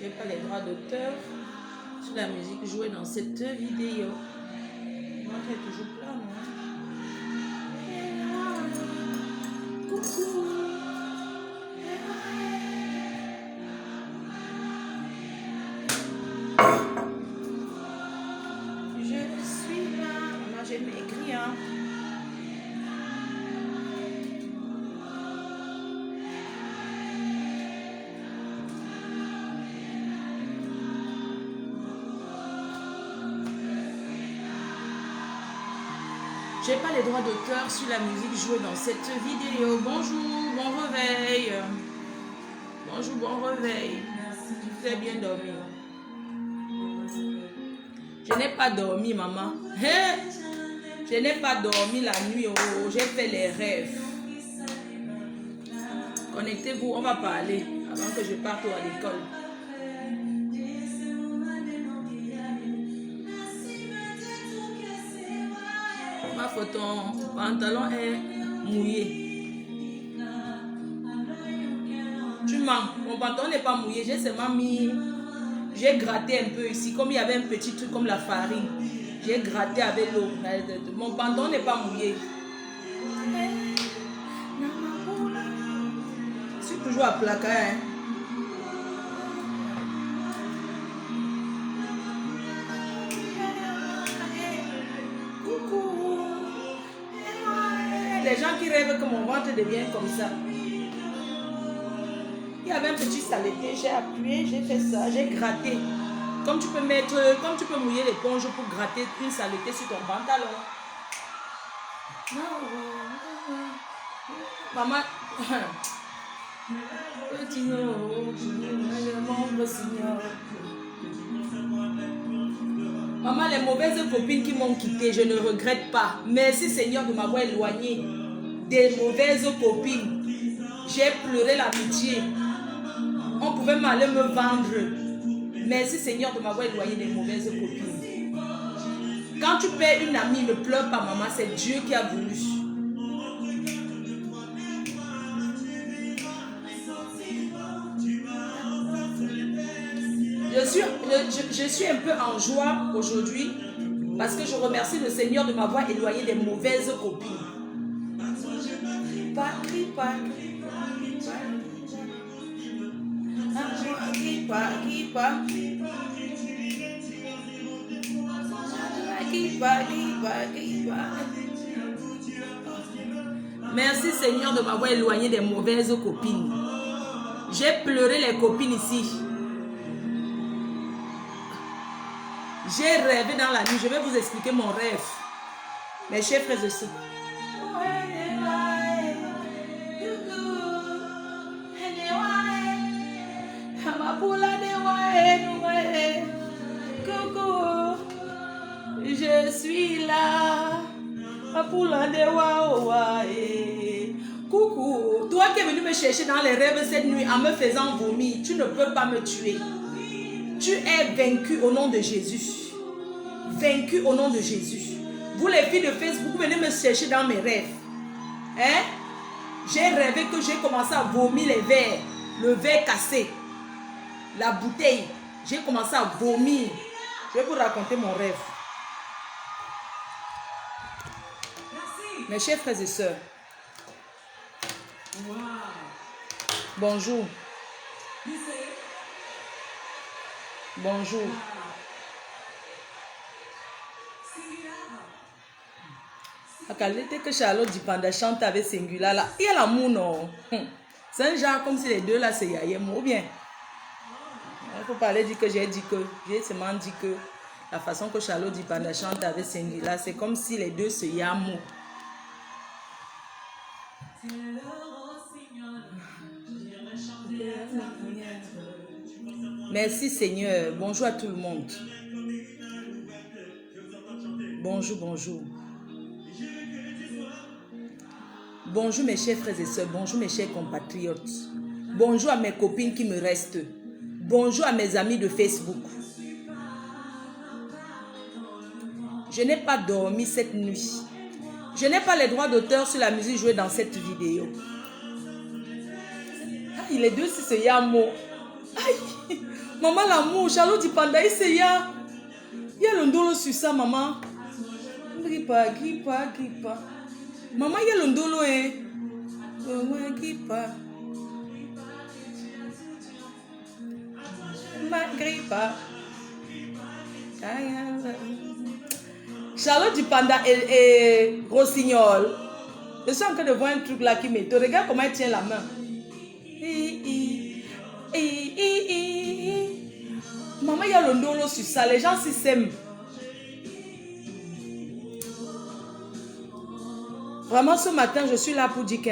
J'ai pas les droits d'auteur sur la musique jouée dans cette vidéo. Votre est toujours plat, non? Coucou. Je suis là. Maman, j'ai maigri, hein. J'ai pas les droits d'auteur sur la musique jouée dans cette vidéo. Bonjour, bon réveil. Bonjour, bon réveil. Tu as bien dormi? Je n'ai pas dormi, maman. Hein? Je n'ai pas dormi la nuit. Oh, j'ai fait les rêves. Connectez-vous, on va parler avant que je parte à l'école. Ton pantalon est mouillé. Tu mens. Mon pantalon n'est pas mouillé. J'ai seulement mis. J'ai gratté un peu ici. Comme il y avait un petit truc comme la farine. J'ai gratté avec l'eau. Mon pantalon n'est pas mouillé. Je suis toujours à placard. Hein? Les gens qui rêvent que mon ventre devienne comme ça. Il y avait un petit saleté, j'ai appuyé, j'ai fait ça, j'ai gratté. Comme tu peux mouiller l'éponge pour gratter une saleté sur ton pantalon. Maman, maman, les mauvaises copines qui m'ont quitté, je ne regrette pas. Merci Seigneur de m'avoir éloigné des mauvaises copines. J'ai pleuré l'amitié. On pouvait m'aller me vendre. Merci Seigneur de m'avoir éloigné des mauvaises copines. Quand tu perds une amie, ne pleure pas maman, c'est Dieu qui a voulu. Je suis un peu en joie aujourd'hui parce que je remercie le Seigneur de m'avoir éloigné des mauvaises copines. Merci Seigneur de m'avoir éloigné des mauvaises copines. J'ai pleuré les copines ici. J'ai rêvé dans la nuit. Je vais vous expliquer mon rêve. Mes chers frères et sœurs. Je suis là. Coucou. Toi qui es venu me chercher dans les rêves cette nuit en me faisant vomir, tu ne peux pas me tuer. Tu es vaincu au nom de Jésus. Vaincu au nom de Jésus. Vous les filles de Facebook, vous venez me chercher dans mes rêves. Hein? J'ai rêvé que j'ai commencé à vomir les verres. Le verre cassé. La bouteille. J'ai commencé à vomir. Je vais vous raconter mon rêve. Mes chers frères et sœurs. Bonjour. Bonjour. La qualité que Charlotte Dipanda chante avec Singular là, il y a l'amour non. C'est un genre comme si les deux là c'est Yayem ou bien. Il faut parler dire que j'ai seulement dit que la façon que Charlotte Dipanda chante avec Singular, c'est comme si les deux se Yamo. Merci Seigneur. Bonjour à tout le monde. Bonjour, bonjour. Bonjour mes chers frères et sœurs. Bonjour mes chers compatriotes. Bonjour à mes copines qui me restent. Bonjour à mes amis de Facebook. Je n'ai pas dormi cette nuit. Je n'ai pas les droits d'auteur sur la musique jouée dans cette vidéo. Ah, les deux, c'est ce Yamo. Aïe. Maman l'amour, Charlotte dit panda, il y a le ndolo sur ça, maman. Gripa. Maman, il y a le ndolo, gripa. Gripa. Charlotte du panda et Rossignol. Je suis en train de voir un truc là qui m'étonne. Regarde comment elle tient la main. Maman, il y a le ndolo sur ça. Les gens s'y s'aiment. Vraiment, ce matin, je suis là pour dire que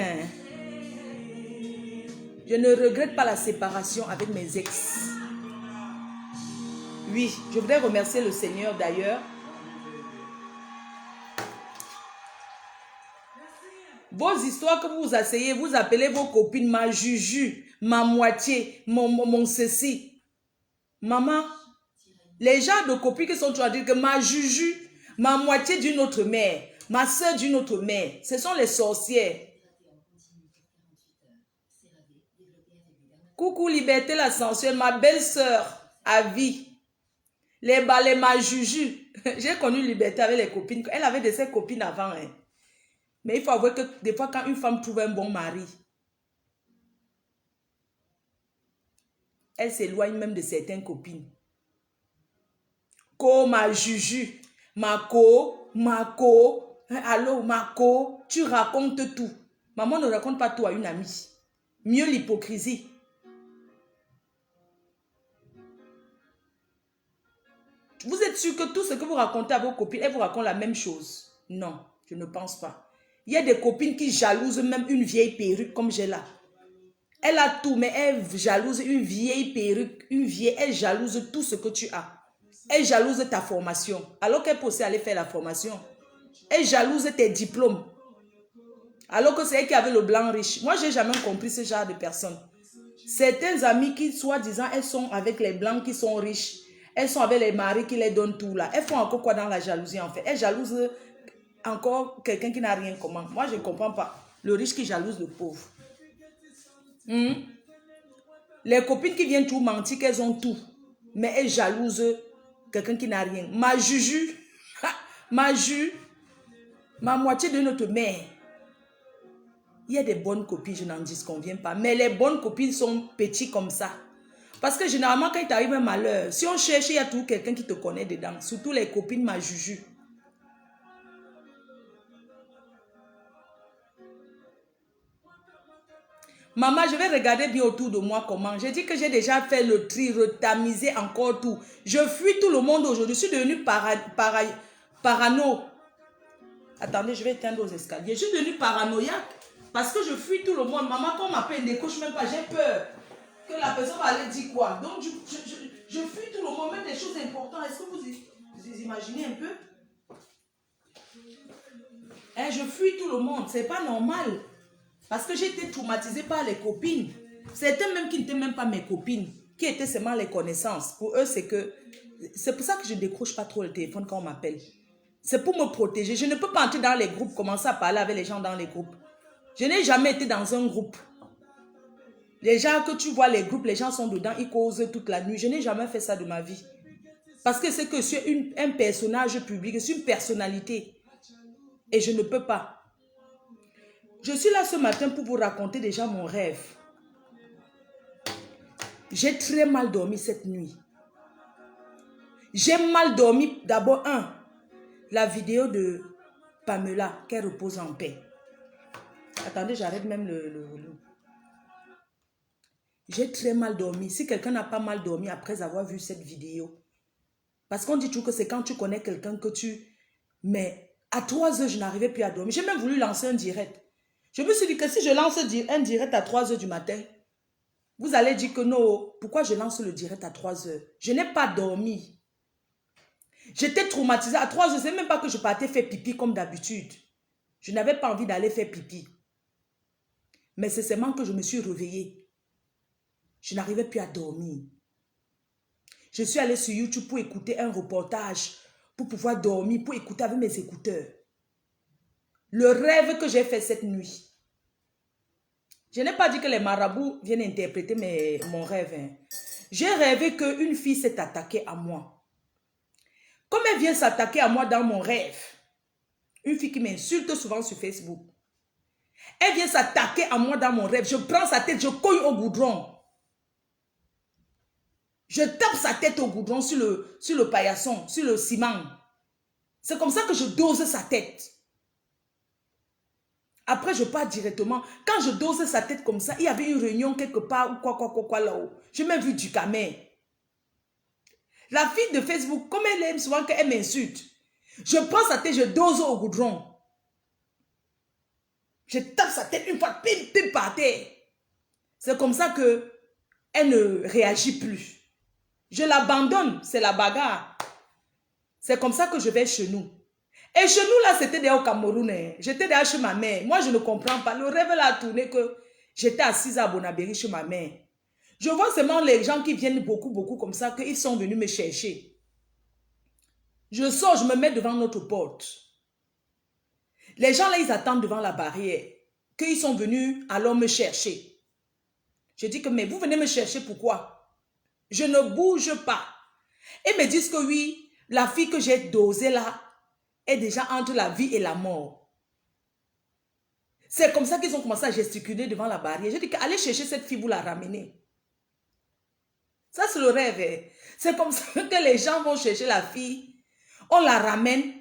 je ne regrette pas la séparation avec mes ex. Oui, je voudrais remercier le Seigneur d'ailleurs. Vos histoires que vous asseyez, vous appelez vos copines ma juju, ma moitié, mon ceci. Maman, les gens de copines qui sont toujours à dire que ma juju, ma moitié d'une autre mère, ma soeur d'une autre mère, ce sont les sorcières. Coucou Liberté la sensuelle, ma belle-sœur à vie. Les balais, ma juju. J'ai connu Liberté avec les copines. Elle avait de ses copines avant. Hein. Mais il faut avouer que des fois, quand une femme trouve un bon mari, elle s'éloigne même de certaines copines. Ma juju, ma allô, ma tu racontes tout. Maman ne raconte pas tout à une amie. Mieux l'hypocrisie. Vous êtes sûr que tout ce que vous racontez à vos copines, elles vous racontent la même chose? Non, je ne pense pas. Il y a des copines qui jalousent même une vieille perruque comme j'ai là. Elle a tout, mais elle jalouse une vieille perruque, elle jalouse tout ce que tu as. Elle jalouse ta formation, alors qu'elle peut aussi aller faire la formation. Elle jalouse tes diplômes, alors que c'est elle qui avait le blanc riche. Moi, je n'ai jamais compris ce genre de personnes. Certains amis qui, soi-disant, elles sont avec les blancs qui sont riches, elles sont avec les maris qui les donnent tout là. Elles font encore quoi dans la jalousie en fait? Elles jalousent encore quelqu'un qui n'a rien commun. Moi, je ne comprends pas. Le riche qui jalouse le pauvre. Les copines qui viennent tout mentir qu'elles ont tout, mais elles jalousent quelqu'un qui n'a rien. Ma juju, ma moitié de notre mère. Il y a des bonnes copines, je n'en disconviens pas, mais les bonnes copines sont petites comme ça. Parce que généralement, quand il t'arrive un malheur, si on cherche, il y a toujours quelqu'un qui te connaît dedans. Surtout les copines ma juju. Maman, je vais regarder bien autour de moi comment. J'ai dit que j'ai déjà fait le tri, retamisé encore tout. Je fuis tout le monde aujourd'hui. Je suis devenue parano. Attendez, je vais éteindre aux escaliers. Je suis devenue paranoïaque parce que je fuis tout le monde. Maman, quand on m'appelle, ne décroche même pas. J'ai peur que la personne va aller dire quoi. Donc, je fuis tout le monde, même des choses importantes. Est-ce que vous imaginez un peu? Hein, je fuis tout le monde. C'est pas normal. Parce que j'ai été traumatisée par les copines. Certains même qui n'étaient même pas mes copines, qui étaient seulement les connaissances. Pour eux, c'est que... C'est pour ça que je ne décroche pas trop le téléphone quand on m'appelle. C'est pour me protéger. Je ne peux pas entrer dans les groupes, commencer à parler avec les gens dans les groupes. Je n'ai jamais été dans un groupe. Les gens que tu vois, les groupes, les gens sont dedans, ils causent toute la nuit. Je n'ai jamais fait ça de ma vie. Parce que c'est que je suis un personnage public, je suis une personnalité. Et je ne peux pas. Je suis là ce matin pour vous raconter déjà mon rêve. J'ai très mal dormi cette nuit. J'ai mal dormi d'abord, la vidéo de Pamela, qu'elle repose en paix. Attendez, j'arrête même le volume. J'ai très mal dormi. Si quelqu'un n'a pas mal dormi après avoir vu cette vidéo, parce qu'on dit toujours que c'est quand tu connais quelqu'un que tu... Mais à 3 heures, je n'arrivais plus à dormir. J'ai même voulu lancer un direct. Je me suis dit que si je lance un direct à 3 heures du matin, vous allez dire que non, pourquoi je lance le direct à 3 heures? Je n'ai pas dormi. J'étais traumatisée. À 3 heures, je ne sais même pas que je partais faire pipi comme d'habitude. Je n'avais pas envie d'aller faire pipi. Mais c'est seulement que je me suis réveillée. Je n'arrivais plus à dormir. Je suis allée sur YouTube pour écouter un reportage, pour pouvoir dormir, pour écouter avec mes écouteurs. Le rêve que j'ai fait cette nuit. Je n'ai pas dit que les marabouts viennent interpréter mon rêve. Hein. J'ai rêvé qu'une fille s'est attaquée à moi. Comme elle vient s'attaquer à moi dans mon rêve, une fille qui m'insulte souvent sur Facebook, elle vient s'attaquer à moi dans mon rêve. Je prends sa tête, je cogne au goudron. Je tape sa tête au goudron sur le paillasson, sur le ciment. C'est comme ça que je dose sa tête. Après, je pars directement. Quand je dose sa tête comme ça, il y avait une réunion quelque part ou quoi là-haut. J'ai même vu du camé. La fille de Facebook, comme elle aime souvent qu'elle m'insulte, je prends sa tête, je dose au goudron. Je tape sa tête une fois, pim, pim, par terre. C'est comme ça que elle ne réagit plus. Je l'abandonne, c'est la bagarre. C'est comme ça que je vais chez nous. Et chez nous, là, c'était déjà au Cameroun. J'étais déjà chez ma mère. Moi, je ne comprends pas. Le rêve là a tourné que j'étais assise à Bonabéry chez ma mère. Je vois seulement les gens qui viennent beaucoup comme ça, qu'ils sont venus me chercher. Je sors, je me mets devant notre porte. Les gens là, ils attendent devant la barrière. Qu'ils sont venus alors me chercher. Je dis que, mais vous venez me chercher pourquoi? Je ne bouge pas. Ils me disent que oui, la fille que j'ai dosée là est déjà entre la vie et la mort. C'est comme ça qu'ils ont commencé à gesticuler devant la barrière. J'ai dit qu'allez chercher cette fille, vous la ramenez. Ça, c'est le rêve. C'est comme ça que les gens vont chercher la fille. On la ramène.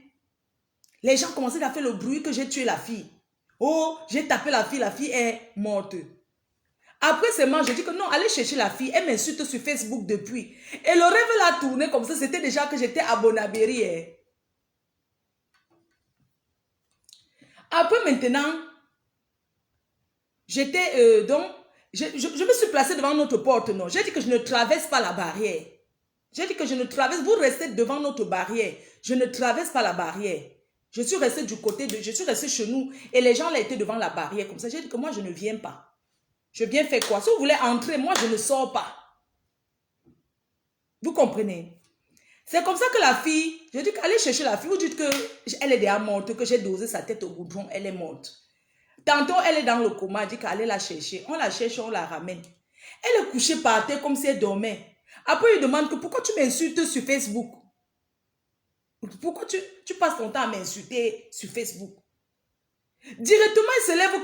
Les gens commencent à faire le bruit que j'ai tué la fille. Oh, j'ai tapé la fille est morte. Après seulement, je dis que non, allez chercher la fille. Elle m'insulte sur Facebook depuis. Et le rêve l'a tourné comme ça, c'était déjà que j'étais à Bonabéry. Après maintenant, j'étais donc, je me suis placée devant notre porte, non. J'ai dit que je ne traverse pas la barrière. J'ai dit que je ne traverse, vous restez devant notre barrière. Je ne traverse pas la barrière. Je suis restée du côté de, je suis restée chez nous et les gens là étaient devant la barrière comme ça. J'ai dit que moi je ne viens pas. Je viens faire quoi? Si vous voulez entrer, moi je ne sors pas. Vous comprenez? C'est comme ça que la fille, je dis qu'allez chercher la fille, vous dites qu'elle est déjà morte, que j'ai dosé sa tête au goudron, elle est morte. Tantôt, elle est dans le coma, dit qu'allez la chercher. On la cherche, on la ramène. Elle est couchée par terre comme si elle dormait. Après, il demande que pourquoi tu m'insultes sur Facebook? Pourquoi tu passes ton temps à m'insulter sur Facebook? Directement, elle se lève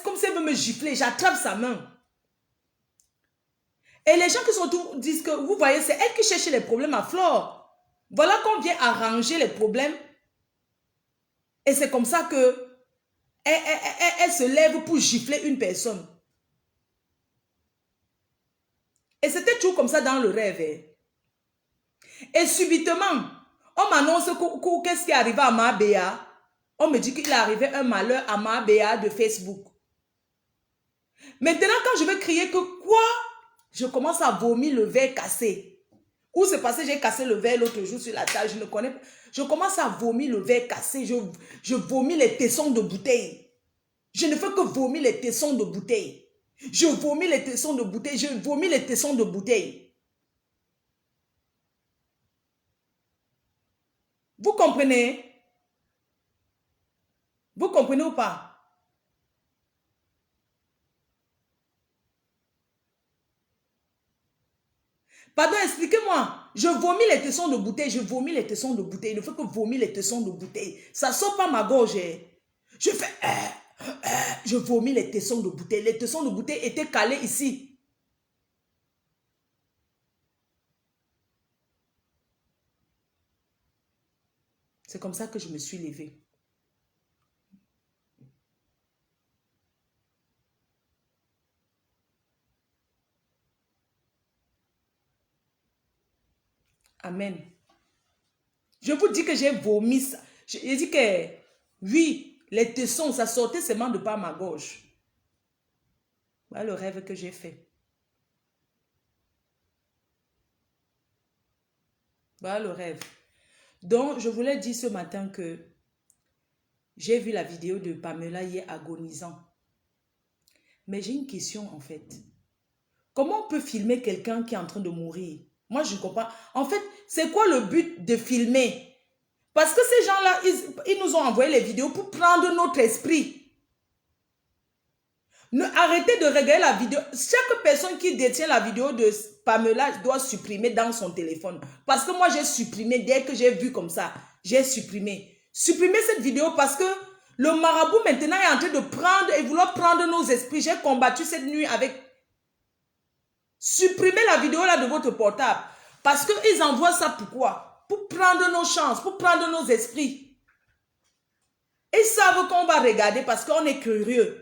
comme si elle veut me gifler. J'attrape sa main. Et les gens qui sont autour disent que, vous voyez, c'est elle qui cherche les problèmes à Flore. Voilà qu'on vient arranger les problèmes. Et c'est comme ça que elle se lève pour gifler une personne. Et c'était toujours comme ça dans le rêve. Et subitement, on m'annonce qu'est-ce qui est arrivé à Mabéa. On me dit qu'il est arrivé un malheur à Mabéa de Facebook. Maintenant, quand je vais crier que quoi? Je commence à vomir le verre cassé. Où c'est passé, j'ai cassé le verre l'autre jour sur la table, je ne connais pas. Je commence à vomir le verre cassé, je vomis les tessons de bouteille. Je ne fais que vomir les tessons de bouteille. Je vomis les tessons de bouteille, je vomis les tessons de bouteille. Vous comprenez? Vous comprenez ou pas? Pardon, expliquez-moi. Je vomis les tessons de bouteille, je vomis les tessons de bouteille. Il ne fait que vomir les tessons de bouteille. Ça ne sort pas ma gorge. Je fais... je vomis les tessons de bouteille. Les tessons de bouteille étaient calés ici. C'est comme ça que je me suis levée. Amen. Je vous dis que j'ai vomi ça. J'ai dit que oui, les tessons, ça sortait seulement de par ma gorge. Voilà le rêve que j'ai fait. Voilà le rêve. Donc, je voulais dire ce matin que j'ai vu la vidéo de Pamela hier agonisant. Mais j'ai une question en fait. Comment on peut filmer quelqu'un qui est en train de mourir? Moi, je ne comprends pas. En fait, c'est quoi le but de filmer? Parce que ces gens-là, ils nous ont envoyé les vidéos pour prendre notre esprit. Arrêtez de regarder la vidéo. Chaque personne qui détient la vidéo de Pamela doit supprimer dans son téléphone. Parce que moi, j'ai supprimé dès que j'ai vu comme ça. J'ai supprimé. Supprimez cette vidéo parce que le marabout maintenant est en train de prendre et vouloir prendre nos esprits. J'ai combattu cette nuit avec... Supprimez la vidéo là de votre portable. Parce qu'ils envoient ça pourquoi? Pour prendre nos chances, pour prendre nos esprits. Ils savent qu'on va regarder parce qu'on est curieux.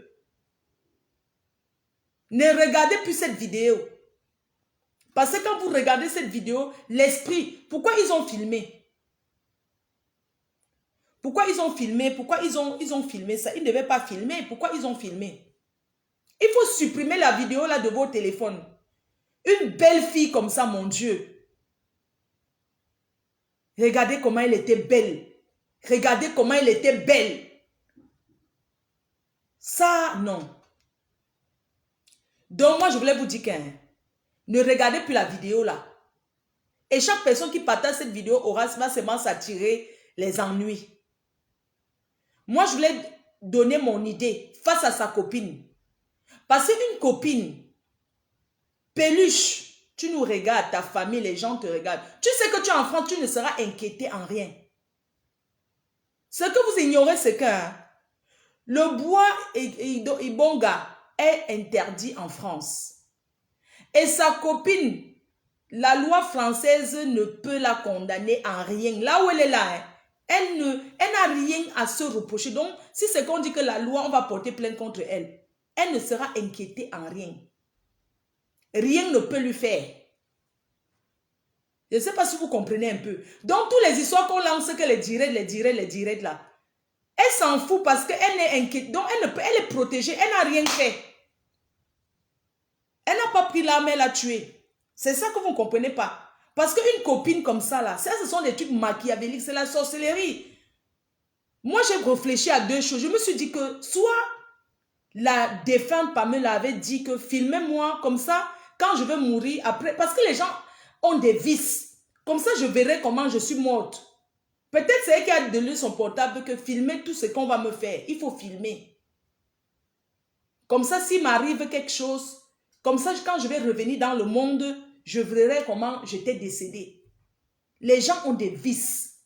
Ne regardez plus cette vidéo. Parce que quand vous regardez cette vidéo, l'esprit, pourquoi ils ont filmé? Pourquoi ils ont filmé? Pourquoi ils ont filmé ça? Ils ne devaient pas filmer. Pourquoi ils ont filmé? Il faut supprimer la vidéo là de vos téléphones. Une belle fille comme ça, mon Dieu. Regardez comment elle était belle. Regardez comment elle était belle. Ça, non. Donc, moi, je voulais vous dire que ne regardez plus la vidéo là. Et chaque personne qui partage cette vidéo va seulement s'attirer les ennuis. Moi, je voulais donner mon idée face à sa copine. Parce qu'une copine, peluche, tu nous regardes, ta famille, les gens te regardent. Tu sais que tu es en France, tu ne seras inquiété en rien. Ce que vous ignorez, c'est que le bois Ibonga est interdit en France. Et sa copine, la loi française ne peut la condamner en rien. Là où elle est là, elle n'a rien à se reprocher. Donc, si c'est qu'on dit que la loi, on va porter plainte contre elle, elle ne sera inquiétée en rien. Rien ne peut lui faire. Je ne sais pas si vous comprenez un peu. Donc, toutes les histoires qu'on lance, que les directs là, elle s'en fout parce qu'elle est inquiète. Donc, elle est protégée. Elle n'a rien fait. Elle n'a pas pris l'arme, elle l'a tué. C'est ça que vous ne comprenez pas. Parce qu'une copine comme ça, là, ça, ce sont des trucs machiavéliques, c'est la sorcellerie. Moi, j'ai réfléchi à deux choses. Je me suis dit que soit la défunte Pamela avait dit que filmez-moi comme ça, quand je vais mourir après, parce que les gens ont des vices. Comme ça, je verrai comment je suis morte. Peut-être c'est elle qui a donné son portable que filmer tout ce qu'on va me faire. Il faut filmer. Comme ça, s'il m'arrive quelque chose, comme ça, quand je vais revenir dans le monde, je verrai comment j'étais décédée. Les gens ont des vices.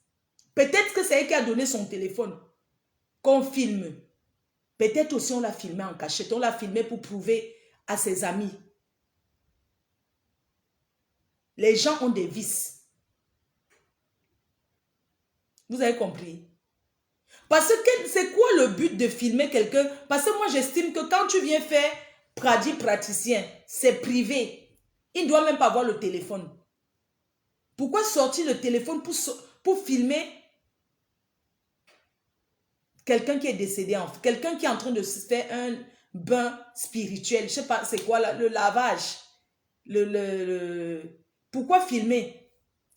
Peut-être que c'est elle qui a donné son téléphone. Qu'on filme. Peut-être aussi on l'a filmé en cachette. On l'a filmé pour prouver à ses amis. Les gens ont des vices. Vous avez compris? Parce que c'est quoi le but de filmer quelqu'un? Parce que moi j'estime que quand tu viens faire praticien, c'est privé. Il ne doit même pas avoir le téléphone. Pourquoi sortir le téléphone pour filmer quelqu'un qui est décédé, quelqu'un qui est en train de se faire un bain spirituel? Je ne sais pas, c'est quoi là, le lavage? Pourquoi filmer?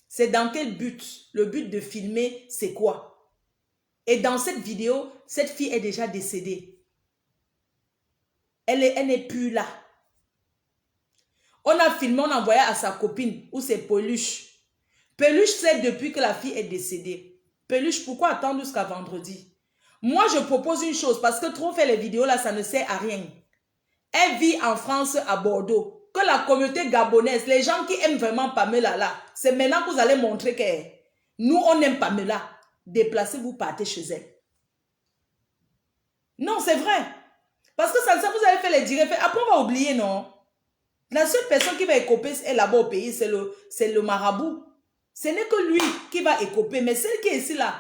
C'est dans quel but? Le but de filmer, c'est quoi? Et dans cette vidéo, cette fille est déjà décédée. Elle n'est plus là. On a filmé, on a envoyé à sa copine, ou c'est Peluche. Peluche sait depuis que la fille est décédée. Peluche, pourquoi attendre jusqu'à vendredi? Moi, je propose une chose, parce que trop faire les vidéos là, ça ne sert à rien. Elle vit en France, à Bordeaux. Que la communauté gabonaise, les gens qui aiment vraiment Pamela là, c'est maintenant que vous allez montrer que nous, on aime Pamela. Déplacez-vous, partez chez elle. Non, c'est vrai. Parce que ça, vous avez fait les directs. Après, on va oublier, non? La seule personne qui va écoper est là-bas au pays, c'est le marabout. Ce n'est que lui qui va écoper. Mais celle qui est ici là,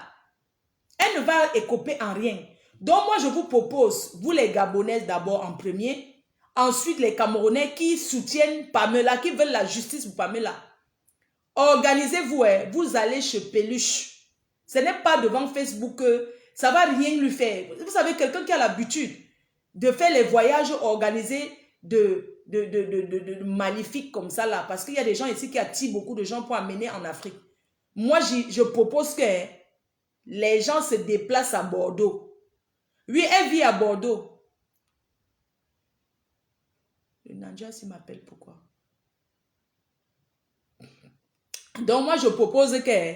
elle ne va écoper en rien. Donc moi, je vous propose, vous les Gabonaises d'abord en premier, ensuite les Camerounais qui soutiennent Pamela, qui veulent la justice pour Pamela. Organisez-vous, vous allez chez Peluche. Ce n'est pas devant Facebook, ça ne va rien lui faire. Vous savez, quelqu'un qui a l'habitude de faire les voyages organisés de maléfiques comme ça là, parce qu'il y a des gens ici qui attirent beaucoup de gens pour amener en Afrique. Moi, je propose que les gens se déplacent à Bordeaux. Oui, elle vit à Bordeaux. Le Nadia, s'il m'appelle, pourquoi? Donc, moi, je propose que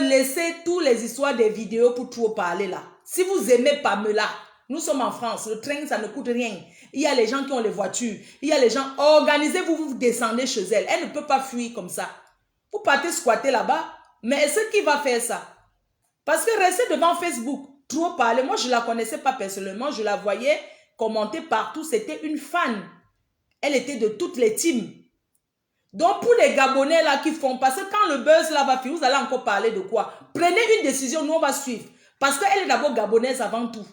laissez toutes les histoires des vidéos pour trop parler là. Si vous aimez Pamela, Nous sommes en France. Le train, ça ne coûte rien. Il y a les gens qui ont les voitures. Il y a les gens. Organisez-vous, vous descendez chez elle. Elle ne peut pas fuir comme ça. Vous partez squatter là-bas. Mais est-ce qui va faire ça? Parce que rester devant Facebook, trop parler. Moi, je ne la connaissais pas personnellement. Je la voyais commenter partout. C'était une fan. Elle était de toutes les teams. Donc, pour les Gabonais là qui font, parce que quand le buzz là va finir, vous allez encore parler de quoi? Prenez une décision, nous on va suivre. Parce qu'elle est d'abord gabonaise avant tout.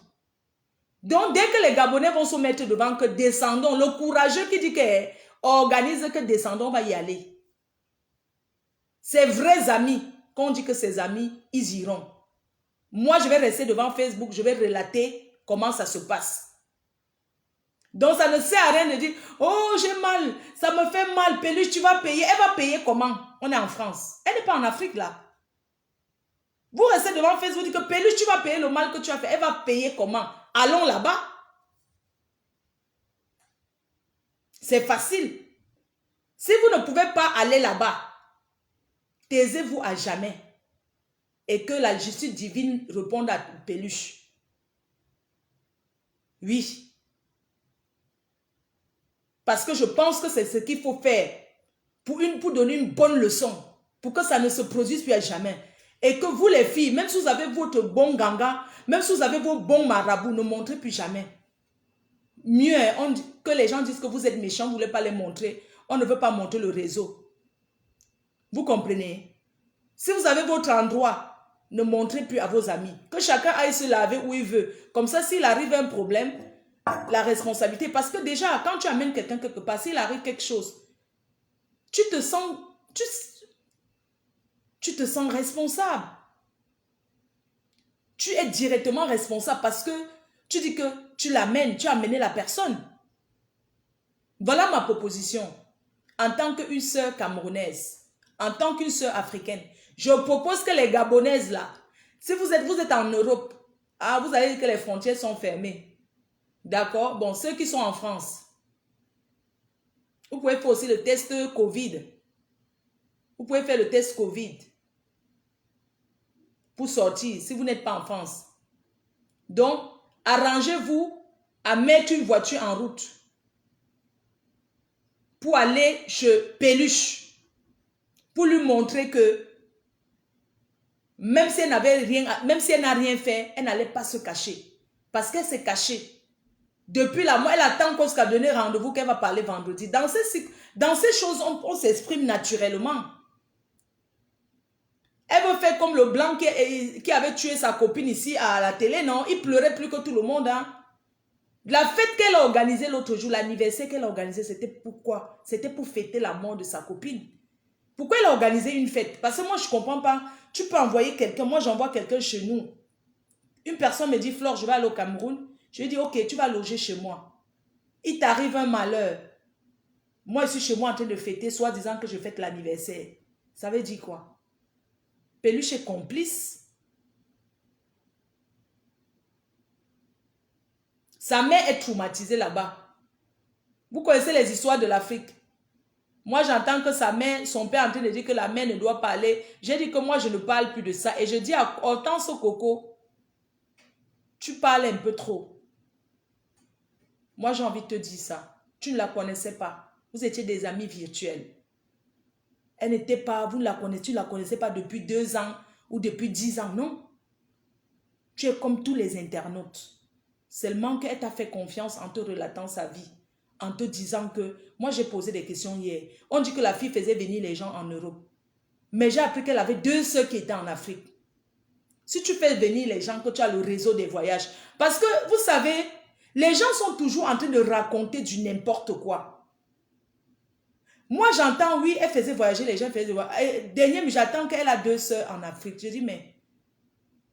Donc, dès que les Gabonais vont se mettre devant, que descendons, le courageux qui dit que organise que descendons, va y aller. Ses vrais amis, quand on dit que ses amis, ils iront. Moi, je vais rester devant Facebook, je vais relater comment ça se passe. Donc, ça ne sert à rien de dire, oh, j'ai mal, ça me fait mal, Peluche, tu vas payer. Elle va payer comment? On est en France. Elle n'est pas en Afrique, là. Vous restez devant Facebook, vous dites que Peluche, tu vas payer le mal que tu as fait. Elle va payer comment? Allons là-bas. C'est facile. Si vous ne pouvez pas aller là-bas, taisez-vous à jamais. Et que la justice divine réponde à Peluche. Oui. Parce que je pense que c'est ce qu'il faut faire pour donner une bonne leçon, pour que ça ne se produise plus à jamais. Et que vous les filles, même si vous avez votre bon ganga, même si vous avez vos bons marabouts, ne montrez plus jamais. Mieux que les gens disent que vous êtes méchants, vous ne voulez pas les montrer. On ne veut pas montrer le réseau. Vous comprenez? Si vous avez votre endroit, ne montrez plus à vos amis. Que chacun aille se laver où il veut. Comme ça, s'il arrive un problème, la responsabilité, parce que déjà, quand tu amènes quelqu'un quelque part, s'il arrive quelque chose, tu te sens responsable. Tu es directement responsable parce que tu dis que tu l'amènes, tu as amené la personne. Voilà ma proposition. En tant qu'une sœur camerounaise, en tant qu'une sœur africaine, je propose que les Gabonaises là, si vous êtes en Europe, vous allez dire que les frontières sont fermées. D'accord? Bon, ceux qui sont en France, vous pouvez faire aussi le test Covid. Vous pouvez faire le test Covid pour sortir si vous n'êtes pas en France. Donc, arrangez-vous à mettre une voiture en route pour aller chez Peluche, pour lui montrer que même si elle n'avait rien, même si elle n'a rien fait, elle n'allait pas se cacher. Parce qu'elle s'est cachée. Depuis la mois, elle attend qu'on se donne rendez-vous qu'elle va parler vendredi. Dans ces choses, on s'exprime naturellement. Elle veut faire comme le blanc qui avait tué sa copine ici à la télé, non? Il pleurait plus que tout le monde. Hein? La fête qu'elle a organisée l'autre jour, l'anniversaire qu'elle a organisé, c'était pourquoi? C'était pour fêter la mort de sa copine. Pourquoi elle a organisé une fête? Parce que moi, je ne comprends pas. Tu peux envoyer quelqu'un. Moi, j'envoie quelqu'un chez nous. Une personne me dit, Flore, je vais aller au Cameroun. Je lui dis, ok, tu vas loger chez moi. Il t'arrive un malheur. Moi, je suis chez moi en train de fêter, soit disant que je fête l'anniversaire. Ça veut dire quoi? Peluche est complice. Sa mère est traumatisée là-bas. Vous connaissez les histoires de l'Afrique. Moi, j'entends que sa mère, son père est en train de dire que la mère ne doit pas aller. J'ai dit que moi, je ne parle plus de ça. Et je dis à Hortense Coco, tu parles un peu trop. Moi, j'ai envie de te dire ça. Tu ne la connaissais pas. Vous étiez des amis virtuels. Elle n'était pas, tu ne la connaissais pas depuis 2 ans ou depuis 10 ans, non. Tu es comme tous les internautes. Seulement qu'elle t'a fait confiance en te relatant sa vie. En te disant que, moi j'ai posé des questions hier. On dit que la fille faisait venir les gens en Europe. Mais j'ai appris qu'elle avait 2 sœurs qui étaient en Afrique. Si tu fais venir les gens, que tu as le réseau des voyages. Parce que, vous savez, les gens sont toujours en train de raconter du n'importe quoi. Moi, j'entends, oui, elle faisait voyager, les gens faisaient voyager. Dernier, j'attends qu'elle a 2 sœurs en Afrique. Je dis, mais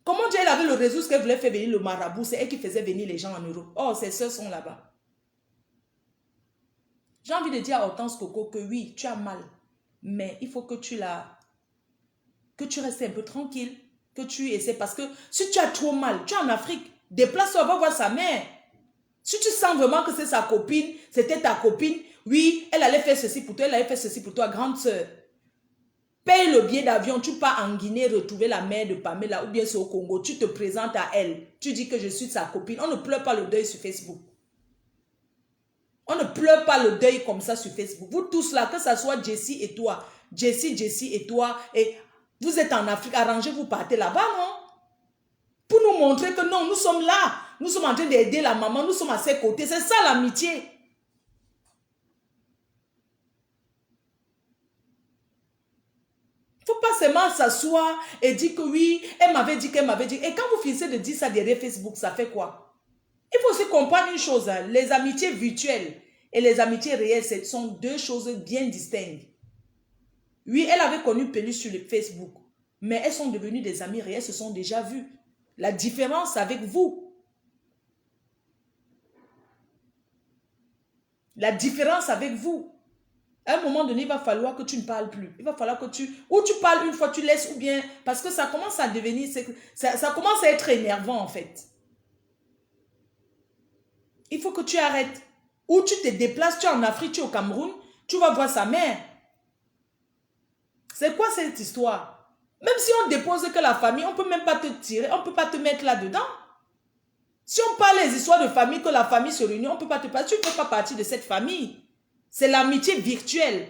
comment dire, elle avait le réseau, ce qu'elle voulait faire venir le marabout, c'est elle qui faisait venir les gens en Europe. Oh, ses sœurs sont là-bas. J'ai envie de dire à Hortense Coco que oui, tu as mal. Mais il faut que tu restes un peu tranquille. Que tu essaies. Parce que si tu as trop mal, tu es en Afrique. Déplace-toi, va voir sa mère. Si tu sens vraiment que c'est sa copine, c'était ta copine, oui, elle allait faire ceci pour toi, elle allait faire ceci pour toi, grande sœur. paye le billet d'avion, tu pars en Guinée retrouver la mère de Pamela ou bien c'est au Congo, tu te présentes à elle, tu dis que je suis sa copine. On ne pleure pas le deuil sur Facebook. On ne pleure pas le deuil comme ça sur Facebook. Vous tous là, que ce soit Jessie et toi, Jessie et toi, et vous êtes en Afrique, arrangez-vous, partez là-bas, non? Pour nous montrer que non, nous sommes là. Nous sommes en train d'aider la maman, nous sommes à ses côtés. C'est ça l'amitié. Il ne faut pas seulement s'asseoir et dire que oui, elle m'avait dit qu'elle m'avait dit. Et quand vous finissez de dire ça derrière Facebook, ça fait quoi? Il faut aussi comprendre une chose, hein, les amitiés virtuelles et les amitiés réelles, ce sont deux choses bien distinctes. Oui, elle avait connu Pelu sur le Facebook, mais elles sont devenues des amies réelles, se sont déjà vues. La différence avec vous, à un moment donné, il va falloir que tu ne parles plus. Il va falloir que ou tu parles une fois, tu laisses, ou bien, parce que ça commence à devenir, ça commence à être énervant en fait. Il faut que tu arrêtes. Ou tu te déplaces, tu es en Afrique, tu es au Cameroun, tu vas voir sa mère. C'est quoi cette histoire? Même si on dépose que la famille, on ne peut même pas te tirer, on ne peut pas te mettre là-dedans. Si on parle des histoires de famille, que la famille se réunit, on ne peut pas te parler. Tu ne fais pas partie de cette famille. C'est l'amitié virtuelle.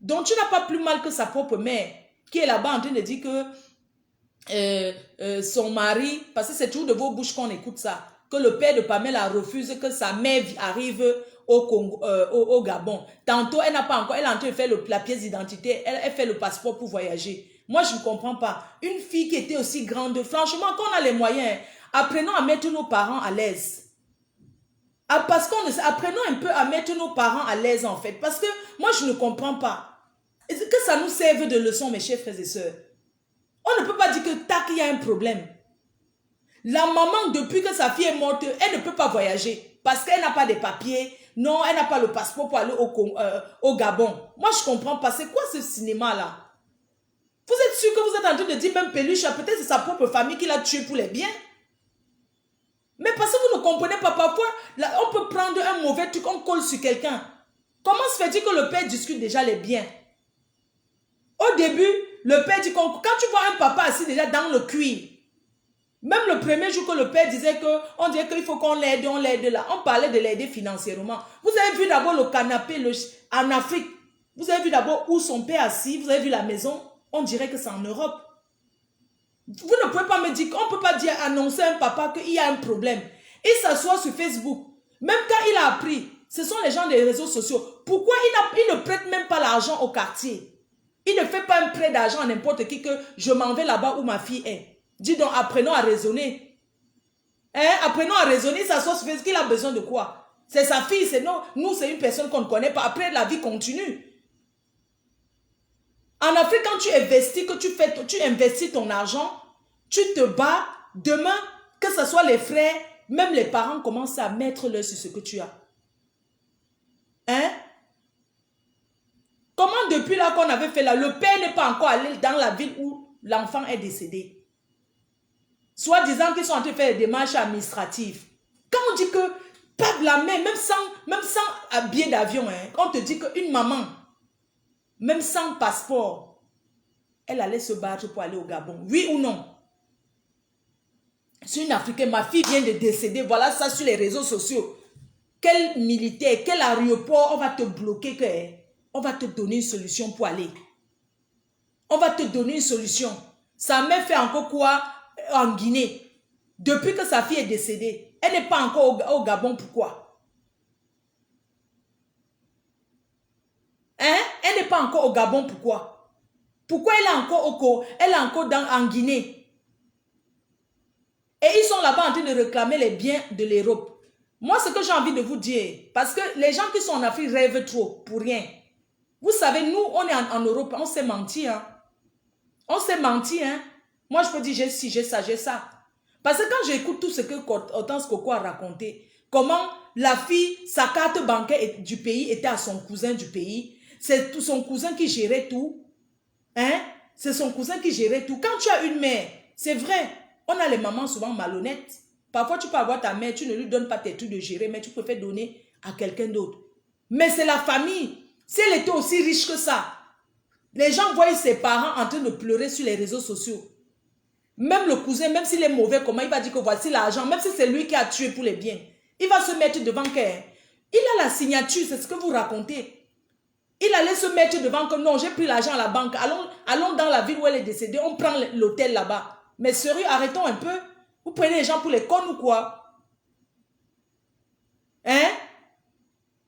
Donc tu n'as pas plus mal que sa propre mère, qui est là-bas en train de dire que son mari, parce que c'est toujours de vos bouches qu'on écoute ça, que le père de Pamela refuse que sa mère arrive au Congo, au Gabon. Tantôt, elle n'a pas encore, elle est en train de faire la pièce d'identité, elle fait le passeport pour voyager. Moi, je ne comprends pas. Une fille qui était aussi grande, franchement, quand on a les moyens, apprenons à mettre nos parents à l'aise. Parce apprenons un peu à mettre nos parents à l'aise en fait. Parce que moi, je ne comprends pas. Que ça nous serve de leçon, mes chers frères et sœurs. On ne peut pas dire que tac, il y a un problème. La maman, depuis que sa fille est morte, elle ne peut pas voyager. Parce qu'elle n'a pas de papiers. Non, elle n'a pas le passeport pour aller au Gabon. Moi, je ne comprends pas. C'est quoi ce cinéma-là? Vous êtes sûr que vous êtes en train de dire même Peluche, peut-être c'est sa propre famille qui l'a tué pour les biens? Mais parce que vous ne comprenez pas, parfois, là, on peut prendre un mauvais truc, on colle sur quelqu'un. Comment se fait-il que le père discute déjà les biens? Au début, le père dit, quand tu vois un papa assis déjà dans le cuir, même le premier jour que le père disait on dirait qu'il faut qu'on l'aide, on l'aide là. On parlait de l'aider financièrement. Vous avez vu d'abord le canapé en Afrique. Vous avez vu d'abord où son père assis. Vous avez vu la maison. On dirait que c'est en Europe. Vous ne pouvez pas me dire qu'on ne peut pas dire annoncer à un papa qu'il y a un problème. Il s'assoit sur Facebook. Même quand il a appris, ce sont les gens des réseaux sociaux. Pourquoi il ne prête même pas l'argent au quartier? Il ne fait pas un prêt d'argent à n'importe qui que je m'en vais là-bas où ma fille est. Dis donc, apprenons à raisonner. Hein? Apprenons à raisonner, il s'assoit sur Facebook. Il a besoin de quoi? C'est sa fille, c'est non. Nous, c'est une personne qu'on ne connaît pas. Après, la vie continue. En Afrique, quand tu investis, tu investis ton argent, tu te bats, demain, que ce soit les frères, même les parents commencent à mettre l'œil sur ce que tu as. Hein? Comment depuis là qu'on avait fait là, le père n'est pas encore allé dans la ville où l'enfant est décédé? Soit disant qu'ils sont en train de faire des démarches administratives. Quand on dit que, pas de la main, même sans billet d'avion, hein, on te dit qu'une maman, même sans passeport, elle allait se battre pour aller au Gabon. Oui ou non? C'est une Africaine, ma fille vient de décéder, voilà ça sur les réseaux sociaux. Quel militaire, quel aéroport, on va te bloquer, on va te donner une solution pour aller. On va te donner une solution. Sa mère fait encore quoi en Guinée? Depuis que sa fille est décédée, elle n'est pas encore au Gabon, pourquoi? Hein? Elle n'est pas encore au Gabon, pourquoi? Pourquoi elle est encore en Guinée? Et ils sont là-bas en train de réclamer les biens de l'Europe. Moi, ce que j'ai envie de vous dire, parce que les gens qui sont en Afrique rêvent trop, pour rien. Vous savez, nous, on est en Europe, on s'est menti, hein. On s'est menti, hein. Moi, je peux dire, j'ai ci, j'ai ça, j'ai ça. Parce que quand j'écoute tout ce que Hortense Coco a raconté, comment la fille, sa carte bancaire du pays était à son cousin du pays, c'est son cousin qui gérait tout, hein. C'est son cousin qui gérait tout. Quand tu as une mère, c'est vrai, on a les mamans souvent malhonnêtes. Parfois, tu peux avoir ta mère, tu ne lui donnes pas tes trucs de gérer, mais tu préfères donner à quelqu'un d'autre. Mais c'est la famille. Si elle était aussi riche que ça, les gens voient ses parents en train de pleurer sur les réseaux sociaux. Même le cousin, même s'il est mauvais, comment il va dire que voici l'argent, même si c'est lui qui a tué pour les biens, il va se mettre devant qu'elle. Il a la signature, c'est ce que vous racontez. Il allait se mettre devant que non, j'ai pris l'argent à la banque, allons dans la ville où elle est décédée, on prend l'hôtel là-bas. Mais sérieux, arrêtons un peu. Vous prenez les gens pour les connes ou quoi? Hein?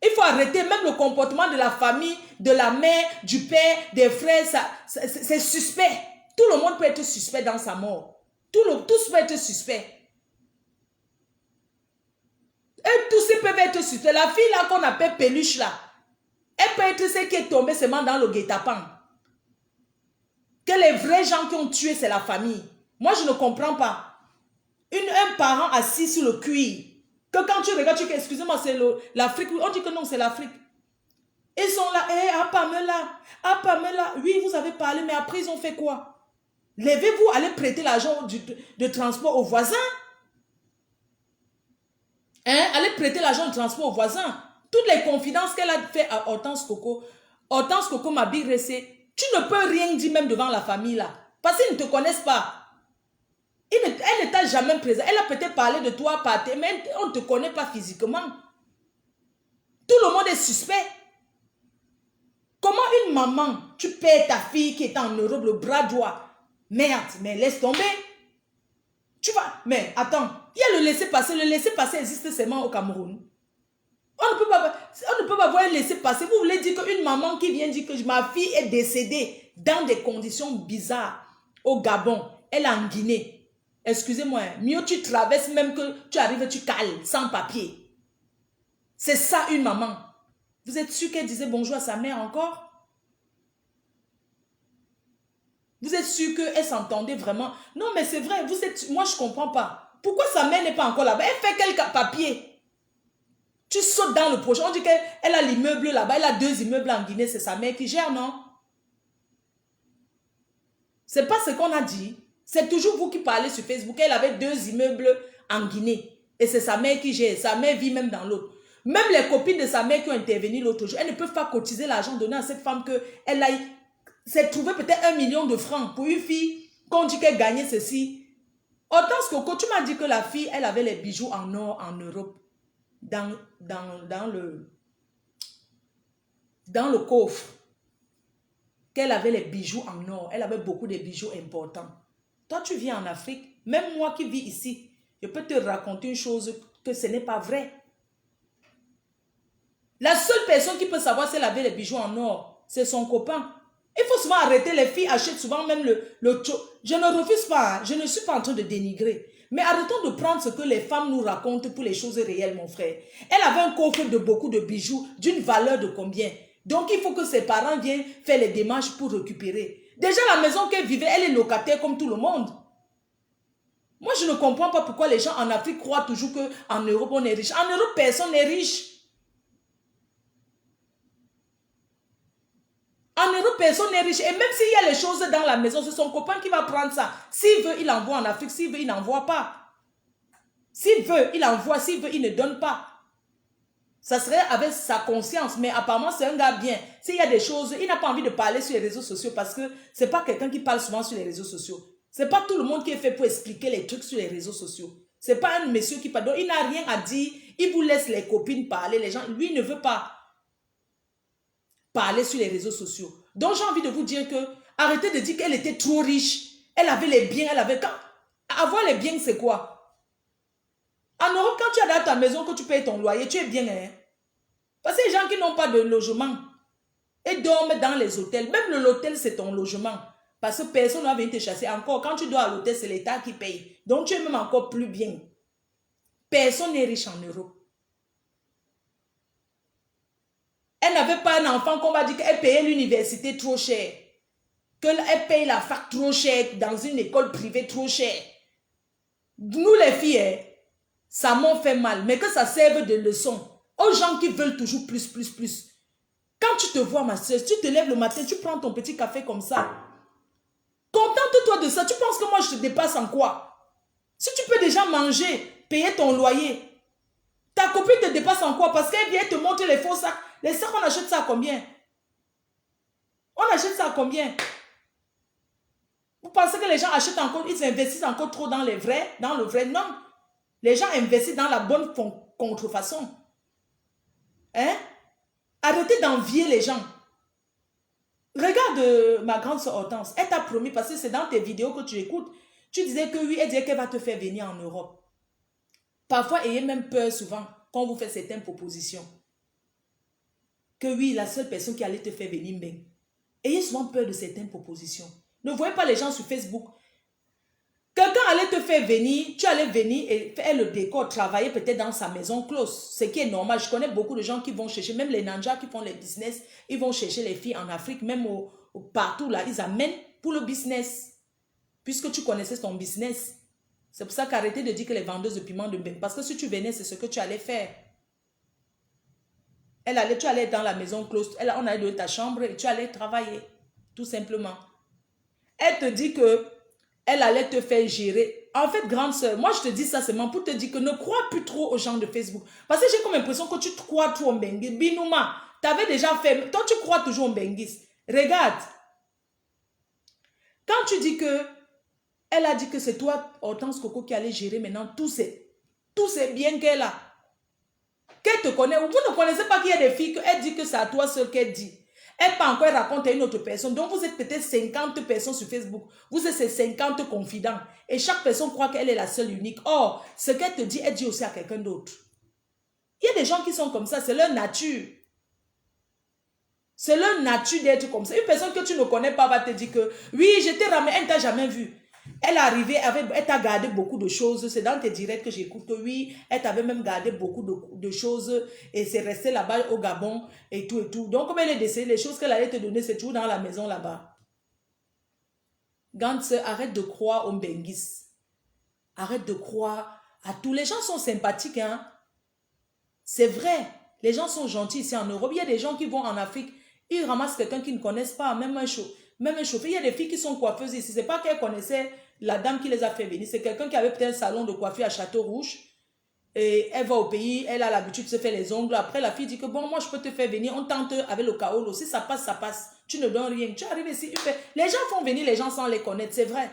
Il faut arrêter même le comportement de la famille, de la mère, du père, des frères, c'est suspect. Tout le monde peut être suspect dans sa mort. Tous peuvent être suspects. Et tous peuvent être suspects. La fille là qu'on appelle Peluche là, elle peut être celle qui est tombée seulement dans le guet-apens. Que les vrais gens qui ont tué, c'est la famille. Moi, je ne comprends pas. Un parent assis sur le cuir. Que quand tu regardes, tu dis, excusez-moi, c'est l'Afrique. On dit que non, c'est l'Afrique. Ils sont là, ah Pamela, oui, vous avez parlé, mais après, ils ont fait quoi? Levez-vous, allez prêter l'argent de transport aux voisins. Hein? Allez prêter l'argent de transport aux voisins. Toutes les confidences qu'elle a fait à Hortense Coco m'a dit, tu ne peux rien dire même devant la famille là. Parce qu'ils ne te connaissent pas. Elle ne t'a jamais présentée. Elle a peut-être parlé de toi, mais on ne te connaît pas physiquement. Tout le monde est suspect. Comment une maman, tu perds ta fille qui est en Europe, le bras droit. Merde, mais laisse tomber. Tu vas, mais attends, il y a le laisser-passer. Le laisser-passer existe seulement au Cameroun. On ne peut pas voir un laisser-passer. Vous voulez dire qu'une maman qui vient dire que ma fille est décédée dans des conditions bizarres au Gabon, elle est en Guinée. Excusez-moi, mieux tu traverses même que tu arrives, tu cales sans papier. C'est ça une maman. Vous êtes sûr qu'elle disait bonjour à sa mère encore? Vous êtes sûr qu'elle s'entendait vraiment? Non, mais c'est vrai, moi je ne comprends pas. Pourquoi sa mère n'est pas encore là-bas? Elle fait quelques papiers. Tu sautes dans le projet. On dit qu'elle a l'immeuble là-bas. Elle a 2 immeubles en Guinée. C'est sa mère qui gère, non? C'est pas ce qu'on a dit. C'est toujours vous qui parlez sur Facebook. Elle avait 2 immeubles en Guinée. Et c'est sa mère qui gère. Sa mère vit même dans l'autre. Même les copines de sa mère qui ont intervenu l'autre jour, elles ne peuvent pas cotiser l'argent donné à cette femme qu'elle a s'est trouvé peut-être 1 million de francs pour une fille qu'on dit qu'elle gagnait ceci. Hortense Coco, tu m'as dit que la fille, elle avait les bijoux en or en Europe. Dans le coffre, qu'elle avait les bijoux en or. Elle avait beaucoup de bijoux importants. Toi, tu vis en Afrique. Même moi qui vis ici, je peux te raconter une chose que ce n'est pas vrai. La seule personne qui peut savoir si elle avait les bijoux en or, c'est son copain. Il faut souvent arrêter. Les filles achètent souvent même le je ne refuse pas, je ne suis pas en train de dénigrer. Mais arrêtons de prendre ce que les femmes nous racontent pour les choses réelles, mon frère. Elle avait un coffre de beaucoup de bijoux, d'une valeur de combien? Donc, il faut que ses parents viennent faire les démarches pour récupérer. Déjà, la maison qu'elle vivait, elle est locataire comme tout le monde. Moi, je ne comprends pas pourquoi les gens en Afrique croient toujours qu'en Europe, on est riche. En Europe, personne n'est riche. En Europe, personne n'est riche. Et même s'il y a les choses dans la maison, c'est son copain qui va prendre ça. S'il veut, il envoie en Afrique. S'il veut, il n'envoie pas. S'il veut, il envoie. S'il veut, il ne donne pas. Ça serait avec sa conscience. Mais apparemment, c'est un gars bien. S'il y a des choses, il n'a pas envie de parler sur les réseaux sociaux parce que ce n'est pas quelqu'un qui parle souvent sur les réseaux sociaux. Ce n'est pas tout le monde qui est fait pour expliquer les trucs sur les réseaux sociaux. Ce n'est pas un monsieur qui parle. Donc, il n'a rien à dire. Il vous laisse les copines parler. Les gens, lui, il ne veut pas parler sur les réseaux sociaux. Donc, j'ai envie de vous dire que arrêtez de dire qu'elle était trop riche. Elle avait les biens, elle avait... Avoir les biens, c'est quoi? En Europe, quand tu es dans ta maison, que tu payes ton loyer, tu es bien, hein? Parce que les gens qui n'ont pas de logement et dorment dans les hôtels, même l'hôtel, c'est ton logement. Parce que personne ne va venir te chasser. Encore, quand tu dors à l'hôtel, c'est l'État qui paye. Donc, tu es même encore plus bien. Personne n'est riche en Europe. Elle n'avait pas un enfant qu'on va dire qu'elle payait l'université trop cher. Qu'elle paye la fac trop cher dans une école privée trop cher. Nous les filles, ça m'en fait mal. Mais que ça serve de leçon aux gens qui veulent toujours plus, plus, plus. Quand tu te vois, ma soeur, tu te lèves le matin, tu prends ton petit café comme ça. Contente-toi de ça. Tu penses que moi, je te dépasse en quoi? Si tu peux déjà manger, payer ton loyer, ta copine te dépasse en quoi? Parce qu'elle vient te montrer les faux sacs. Les sacs, on achète ça à combien? achètes ça à combien? Vous pensez que les gens achètent encore, ils investissent encore trop dans le vrai? Non. Les gens investissent dans la bonne contrefaçon. Hein? Arrêtez d'envier les gens. Regarde ma grande soeur Hortense. Elle t'a promis, parce que c'est dans tes vidéos que tu écoutes, tu disais que oui, elle disait qu'elle va te faire venir en Europe. Parfois, ayez même peur souvent quand vous faites certaines propositions. Que oui, la seule personne qui allait te faire venir, ben. Ayez souvent peur de certaines propositions. Ne voyez pas les gens sur Facebook. Quelqu'un allait te faire venir, tu allais venir et faire le décor, travailler peut-être dans sa maison close. Ce qui est normal. Je connais beaucoup de gens qui vont chercher, même les nanjas qui font les business, ils vont chercher les filles en Afrique, même partout là, ils amènent pour le business. Puisque tu connaissais ton business. C'est pour ça qu'arrêtez de dire que les vendeuses de piment de Mbeng. Parce que si tu venais, c'est ce que tu allais faire. Tu allais dans la maison close, on allait donner ta chambre et tu allais travailler. Tout simplement. Elle te dit que elle allait te faire gérer. En fait, grande soeur, moi je te dis ça seulement pour te dire que ne crois plus trop aux gens de Facebook. Parce que j'ai comme l'impression que tu crois trop au Mbengis. Binouma, tu avais déjà fait. Toi, tu crois toujours au Mbengis. Regarde. Quand tu dis que elle a dit que c'est toi, Hortense Coco, qui allait gérer maintenant tous ces biens qu'elle a. Qu'elle te connaît. Vous ne connaissez pas qu'il y a des filles qu'elle dit que c'est à toi seul qu'elle dit. Elle peut encore raconter à une autre personne. Donc, vous êtes peut-être 50 personnes sur Facebook. Vous êtes ces 50 confidents. Et chaque personne croit qu'elle est la seule unique. Or, ce qu'elle te dit, elle dit aussi à quelqu'un d'autre. Il y a des gens qui sont comme ça. C'est leur nature. C'est leur nature d'être comme ça. Une personne que tu ne connais pas va te dire que, oui, je t'ai ramené, elle ne t'a jamais vu. Elle est arrivée, elle t'a gardé beaucoup de choses. C'est dans tes directs que j'écoute que oui, elle t'avait même gardé beaucoup de choses et c'est resté là-bas au Gabon et tout et tout. Donc, comme elle est décédée, les choses qu'elle allait te donner, c'est toujours dans la maison là-bas. Gantz, arrête de croire au Mbengis. Arrête de croire à tous. Les gens sont sympathiques, hein. C'est vrai. Les gens sont gentils ici en Europe. Il y a des gens qui vont en Afrique, ils ramassent quelqu'un qu'ils ne connaissent pas, même un chauffeur. Il y a des filles qui sont coiffeuses ici. Ce n'est pas qu'elles connaissaient la dame qui les a fait venir. C'est quelqu'un qui avait peut-être un salon de coiffure à Château-Rouge. Et elle va au pays, elle a l'habitude de se faire les ongles. Après, la fille dit que bon, moi, je peux te faire venir. On tente avec le kaolo. Si ça passe, ça passe. Tu ne donnes rien. Tu arrives ici. Les gens font venir les gens sans les connaître, c'est vrai.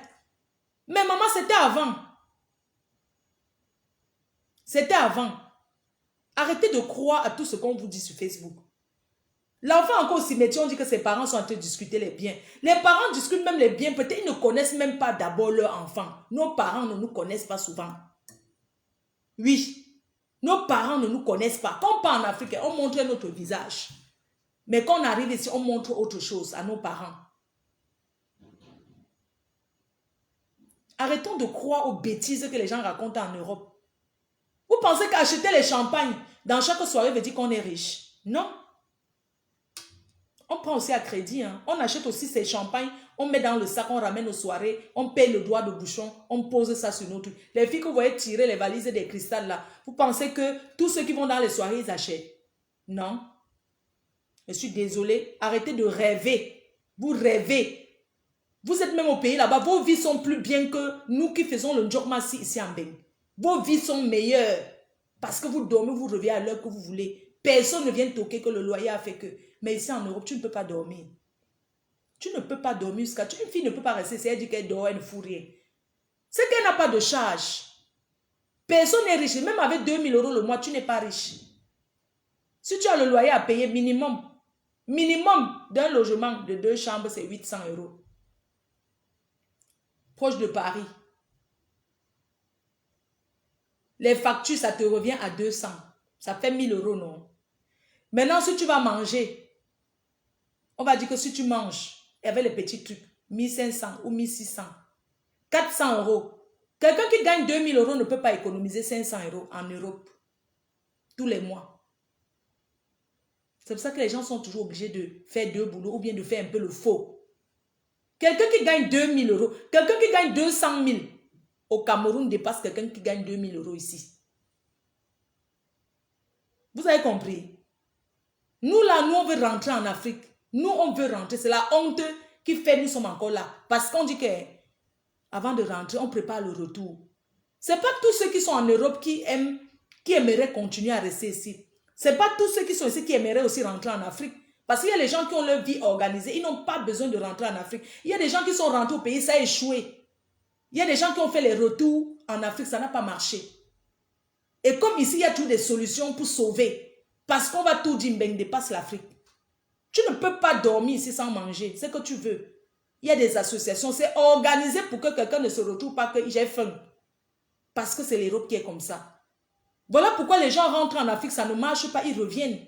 Mais maman, c'était avant. C'était avant. Arrêtez de croire à tout ce qu'on vous dit sur Facebook. L'enfant encore au cimetière, on dit que ses parents sont en train de discuter les biens. Les parents discutent même les biens, peut-être ils ne connaissent même pas d'abord leur enfant. Nos parents ne nous connaissent pas souvent. Oui, nos parents ne nous connaissent pas. Quand on part en Afrique, on montre notre visage. Mais quand on arrive ici, on montre autre chose à nos parents. Arrêtons de croire aux bêtises que les gens racontent en Europe. Vous pensez qu'acheter les champagnes dans chaque soirée veut dire qu'on est riche? Non. On prend aussi à crédit. Hein. On achète aussi ces champagnes, on met dans le sac, on ramène aux soirées, on paye le doigt de bouchon, on pose ça sur notre... Les filles que vous voyez tirer les valises des cristals là, vous pensez que tous ceux qui vont dans les soirées, ils achètent? Non. Je suis désolée. Arrêtez de rêver. Vous rêvez. Vous êtes même au pays là-bas. Vos vies sont plus bien que nous qui faisons le Njokmasi ici en Mbeng. Vos vies sont meilleures. Parce que vous dormez, vous revenez à l'heure que vous voulez. Personne ne vient toquer que le loyer a fait que... Mais ici en Europe, tu ne peux pas dormir. Tu ne peux pas dormir jusqu'à... Une fille ne peut pas rester si elle dit qu'elle dort, elle ne fout rien. C'est qu'elle n'a pas de charge. Personne n'est riche. Même avec 2000 € le mois, tu n'es pas riche. Si tu as le loyer à payer minimum d'un logement de 2 chambres, c'est 800 €. Proche de Paris. Les factures, ça te revient à 200. Ça fait 1000 €, non? Maintenant, si tu vas manger, on va dire que si tu manges, avec les petits trucs, 1500 ou 1600, 400 €. Quelqu'un qui gagne 2000 € ne peut pas économiser 500 € en Europe tous les mois. C'est pour ça que les gens sont toujours obligés de faire 2 boulots ou bien de faire un peu le faux. Quelqu'un qui gagne 2000 €, quelqu'un qui gagne 200 000 au Cameroun dépasse quelqu'un qui gagne 2000 € ici. Vous avez compris? Nous là, nous on veut rentrer en Afrique. Nous on veut rentrer. C'est la honte qui fait nous sommes encore là. Parce qu'on dit que avant de rentrer, on prépare le retour. Ce n'est pas tous ceux qui sont en Europe qui aimeraient continuer à rester ici. Ce n'est pas tous ceux qui sont ici qui aimeraient aussi rentrer en Afrique. Parce qu'il y a les gens qui ont leur vie organisée. Ils n'ont pas besoin de rentrer en Afrique. Il y a des gens qui sont rentrés au pays, ça a échoué. Il y a des gens qui ont fait les retours en Afrique, ça n'a pas marché. Et comme ici, il y a toujours des solutions pour sauver. Parce qu'on va tout dire, ben, dépasse l'Afrique. Tu ne peux pas dormir ici sans manger. C'est ce que tu veux. Il y a des associations. C'est organisé pour que quelqu'un ne se retrouve pas que j'ai faim. Parce que c'est l'Europe qui est comme ça. Voilà pourquoi les gens rentrent en Afrique, ça ne marche pas, ils reviennent.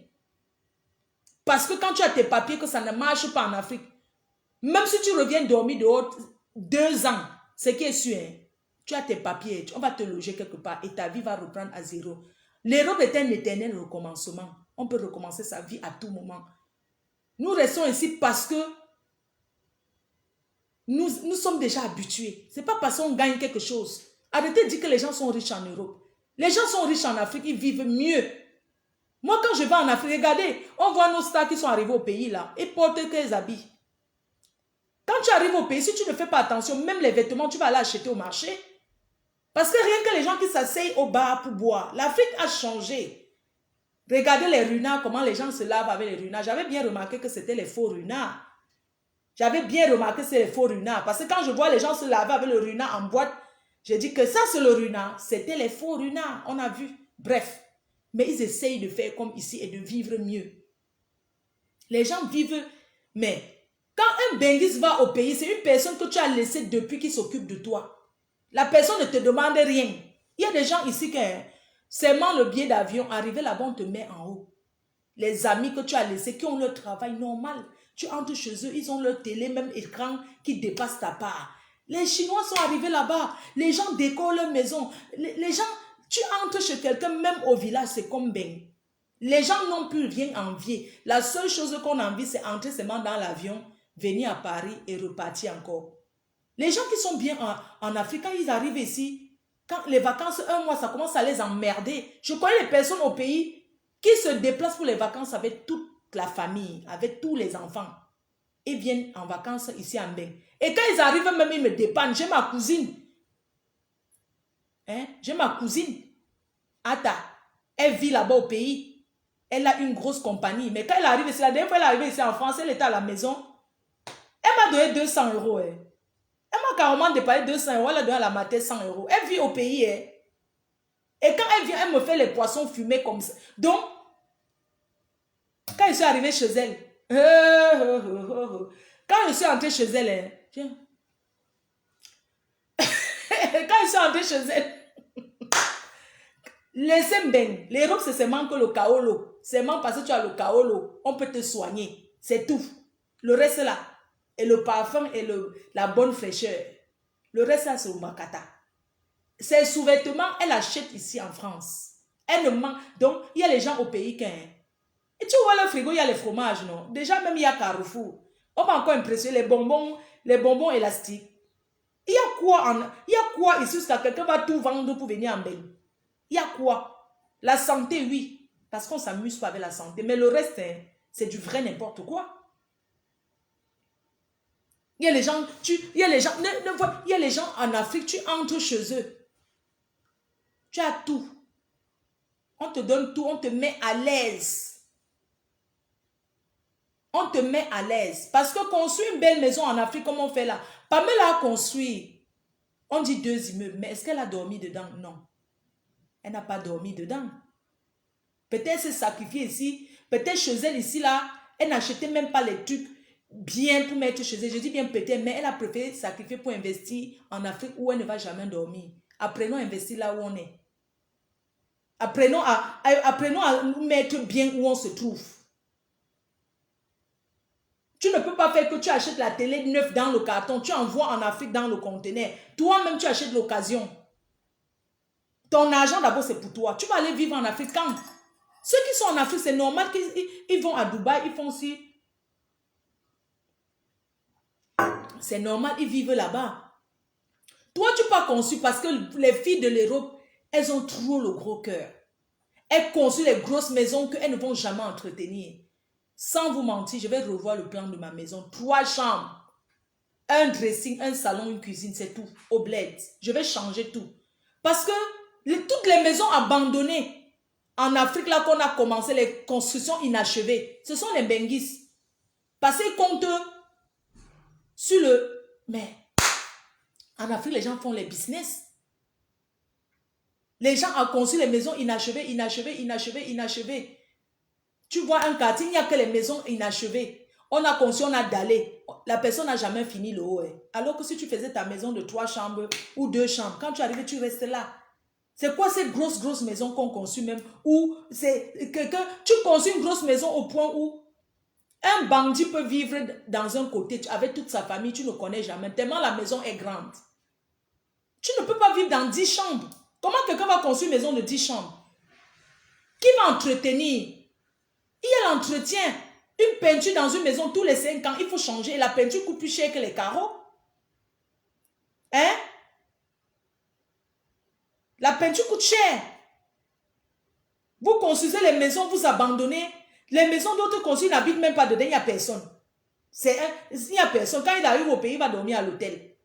Parce que quand tu as tes papiers, que ça ne marche pas en Afrique, même si tu reviens dormir dehors 2 ans, ce qui est sûr, hein, tu as tes papiers, on va te loger quelque part et ta vie va reprendre à zéro. L'Europe est un éternel recommencement. On peut recommencer sa vie à tout moment. Nous restons ici parce que nous sommes déjà habitués. Ce n'est pas parce qu'on gagne quelque chose. Arrêtez de dire que les gens sont riches en Europe. Les gens sont riches en Afrique, ils vivent mieux. Moi, quand je vais en Afrique, regardez, on voit nos stars qui sont arrivés au pays là. Ils portent quels habits. Quand tu arrives au pays, si tu ne fais pas attention, même les vêtements, tu vas aller acheter au marché. Parce que rien que les gens qui s'asseyent au bar pour boire, l'Afrique a changé. Regardez les runards, comment les gens se lavent avec les runards. J'avais bien remarqué que c'était les faux runards. J'avais bien remarqué que c'est les faux runards. Parce que quand je vois les gens se laver avec le runard en boîte, j'ai dit que ça c'est le runard. C'était les faux runards, on a vu. Bref. Mais ils essayent de faire comme ici et de vivre mieux. Les gens vivent, mais quand un benguiste va au pays, c'est une personne que tu as laissée depuis qui s'occupe de toi. La personne ne te demande rien. Il y a des gens ici qui, seulement le billet d'avion, arrivé là-bas, on te met en haut. Les amis que tu as laissés, qui ont leur travail normal, tu entres chez eux, ils ont leur télé, même écran qui dépasse ta part. Les Chinois sont arrivés là-bas, les gens décorent leur maison, les gens... Tu entres chez quelqu'un, même au village, c'est comme ben. Les gens n'ont plus rien envier. La seule chose qu'on envie, c'est entrer seulement dans l'avion, venir à Paris et repartir encore. Les gens qui sont bien en Afrique, quand ils arrivent ici, quand les vacances, 1 mois, ça commence à les emmerder. Je connais les personnes au pays qui se déplacent pour les vacances avec toute la famille, avec tous les enfants. Ils viennent en vacances ici en Ben. Et quand ils arrivent, même ils me dépannent. J'ai ma cousine. Hein? J'ai ma cousine, Ata, elle vit là-bas au pays, elle a une grosse compagnie, mais quand elle arrive ici, la dernière fois elle est arrivée ici en France, elle était à la maison, elle m'a donné 200 €. Elle m'a carrément dépassé 200 €, elle a donné à la matin 100 €. Elle vit au pays, hein. Et quand elle vient, elle me fait les poissons fumés comme ça. Donc, quand je suis arrivée chez elle, quand je suis entrée chez elle, hein, tiens. Quand je suis entrée chez elle, laissez ben. L'Europe, c'est seulement que le kaolo. Seulement parce que tu as le kaolo, on peut te soigner. C'est tout. Le reste là, et le parfum et la bonne fraîcheur. Le reste là, c'est au Makata. Ses sous-vêtements, elle achète ici en France. Elle ne manque. Donc, il y a les gens au pays qui... Et tu vois le frigo, il y a les fromages, non? Déjà, même il y a Carrefour. On va encore impressionner les bonbons élastiques. Il y a quoi ici jusqu'à quelqu'un va tout vendre pour venir en Belgique? Il y a quoi? La santé, oui. Parce qu'on ne s'amuse pas avec la santé. Mais le reste, hein, c'est du vrai n'importe quoi. Il y a les gens, il y a les gens en Afrique, tu entres chez eux. Tu as tout. On te donne tout, on te met à l'aise. On te met à l'aise. Parce que construire une belle maison en Afrique, comme on fait là, Pamela a construit. On dit 2 immeubles. Mais est-ce qu'elle a dormi dedans? Non. Elle n'a pas dormi dedans. Peut-être s'est sacrifiée ici. Peut-être chez elle ici, là, elle n'achetait même pas les trucs bien pour mettre chez elle. Je dis bien peut-être, mais elle a préféré sacrifier pour investir en Afrique où elle ne va jamais dormir. Apprenons à investir là où on est. Apprenons à nous mettre bien où on se trouve. Tu ne peux pas faire que tu achètes la télé neuve dans le carton, tu envoies en Afrique dans le conteneur. Toi-même, tu achètes l'occasion. Ton argent, d'abord, c'est pour toi. Tu vas aller vivre en Afrique quand? Ceux qui sont en Afrique, c'est normal qu'ils vont à Dubaï, ils font aussi. C'est normal, ils vivent là-bas. Toi, tu n'es pas conçu parce que les filles de l'Europe, elles ont trop le gros cœur. Elles construisent les grosses maisons qu'elles ne vont jamais entretenir. Sans vous mentir, je vais revoir le plan de ma maison. 3 chambres, un dressing, un salon, une cuisine, c'est tout. Au bled. Je vais changer tout. Parce que toutes les maisons abandonnées en Afrique, là qu'on a commencé, les constructions inachevées, ce sont les benguistes. Parce qu'ils comptent sur le... Mais en Afrique, les gens font les business. Les gens ont conçu les maisons inachevées, inachevées, inachevées, inachevées. Tu vois un quartier, il n'y a que les maisons inachevées. On a conçu, on a dallé. La personne n'a jamais fini le haut. Alors que si tu faisais ta maison de 3 chambres ou 2 chambres, quand tu arrives, tu restes là. C'est quoi ces grosses maisons qu'on conçut même? Où c'est quelqu'un, tu conçus une grosse maison au point où un bandit peut vivre dans un côté avec toute sa famille, tu ne connais jamais, tellement la maison est grande. Tu ne peux pas vivre dans 10 chambres. Comment quelqu'un va construire une maison de 10 chambres? Qui va entretenir? Il y a l'entretien. Une peinture dans une maison tous les 5 ans, il faut changer. Et la peinture coûte plus cher que les carreaux. Hein? La peinture coûte cher. Vous construisez les maisons, vous abandonnez. Les maisons d'autres construisent n'habitent même pas dedans, il n'y a personne. Il n'y a personne. Quand il arrive au pays, il va dormir à l'hôtel.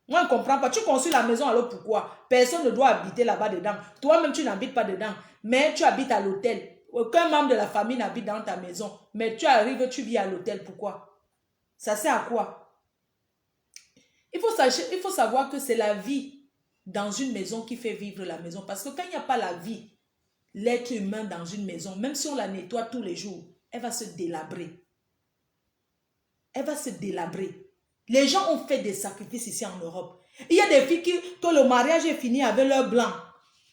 Moi, je ne comprends pas. Tu construis la maison, alors pourquoi? Personne ne doit habiter là-bas dedans. Toi-même, tu n'habites pas dedans. Mais tu habites à l'hôtel. Aucun membre de la famille n'habite dans ta maison. Mais tu arrives, tu vis à l'hôtel. Pourquoi? Ça sert à quoi? Il faut savoir que c'est la vie dans une maison qui fait vivre la maison. Parce que quand il n'y a pas la vie, l'être humain dans une maison, même si on la nettoie tous les jours, elle va se délabrer. Elle va se délabrer. Les gens ont fait des sacrifices ici en Europe. Il y a des filles que le mariage est fini avec leur blanc,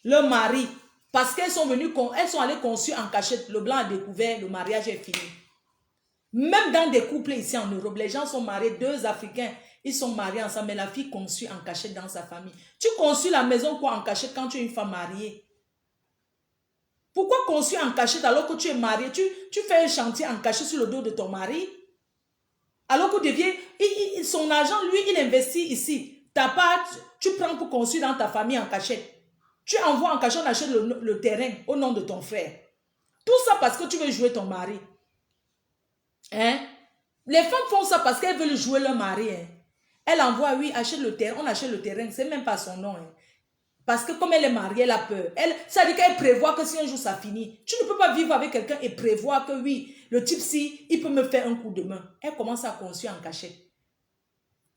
leur mari, parce qu'elles sont venues, elles sont allées conçues en cachette. Le blanc a découvert, le mariage est fini. Même dans des couples ici en Europe, les gens sont mariés, 2 Africains, ils sont mariés ensemble, mais la fille conçue en cachette dans sa famille. Tu conçus la maison quoi en cachette quand tu es une femme mariée? Pourquoi construire en cachette alors que tu es marié? Tu fais un chantier en cachette sur le dos de ton mari? Alors que devient, son argent, lui, il investit ici. Ta part, tu prends pour construire dans ta famille en cachette. Tu envoies en cachette, on achète le terrain au nom de ton frère. Tout ça parce que tu veux jouer ton mari. Hein? Les femmes font ça parce qu'elles veulent jouer leur mari. Hein? Elle envoie, oui, achète le terrain, on achète le terrain, c'est même pas son nom. Hein? Parce que comme elle est mariée, elle a peur. Ça dit qu'elle prévoit que si un jour ça finit, tu ne peux pas vivre avec quelqu'un et prévoir que oui, le type-ci, il peut me faire un coup de main. Elle commence à construire en cachette.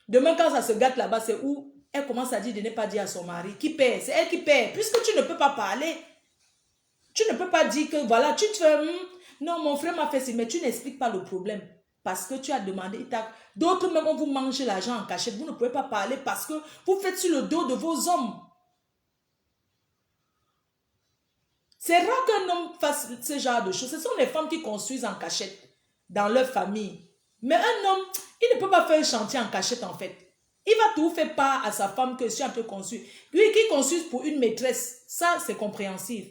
Demain, quand ça se gâte là-bas, c'est où elle commence à dire de ne pas dire à son mari. Qui paie? C'est elle qui paie. Puisque tu ne peux pas parler. Tu ne peux pas dire que voilà, tu te fais... non, mon frère m'a fait ça, mais tu n'expliques pas le problème. Parce que tu as demandé. D'autres même, on vous mange l'argent en cachette. Vous ne pouvez pas parler parce que vous faites sur le dos de vos hommes. C'est rare qu'un homme fasse ce genre de choses. Ce sont les femmes qui construisent en cachette dans leur famille. Mais un homme, il ne peut pas faire un chantier en cachette en fait. Il va tout faire part à sa femme que si elle peut construire. Lui qui construit pour une maîtresse, ça c'est compréhensif.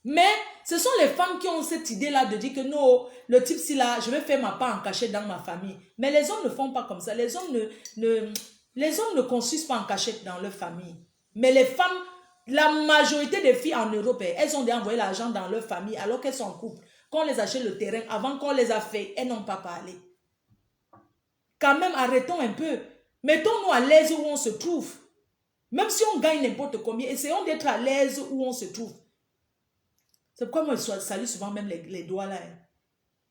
Mais ce sont les femmes qui ont cette idée-là de dire que non, le type si là, je vais faire ma part en cachette dans ma famille. Mais les hommes ne font pas comme ça. Les hommes ne construisent pas en cachette dans leur famille. Mais les femmes... La majorité des filles en Europe, elles ont déjà envoyé l'argent dans leur famille alors qu'elles sont en couple. Quand on les achète le terrain, avant qu'on les a fait, elles n'ont pas parlé. Quand même, arrêtons un peu. Mettons-nous à l'aise où on se trouve. Même si on gagne n'importe combien, essayons d'être à l'aise où on se trouve. C'est pourquoi moi, je salue souvent même les doigts là.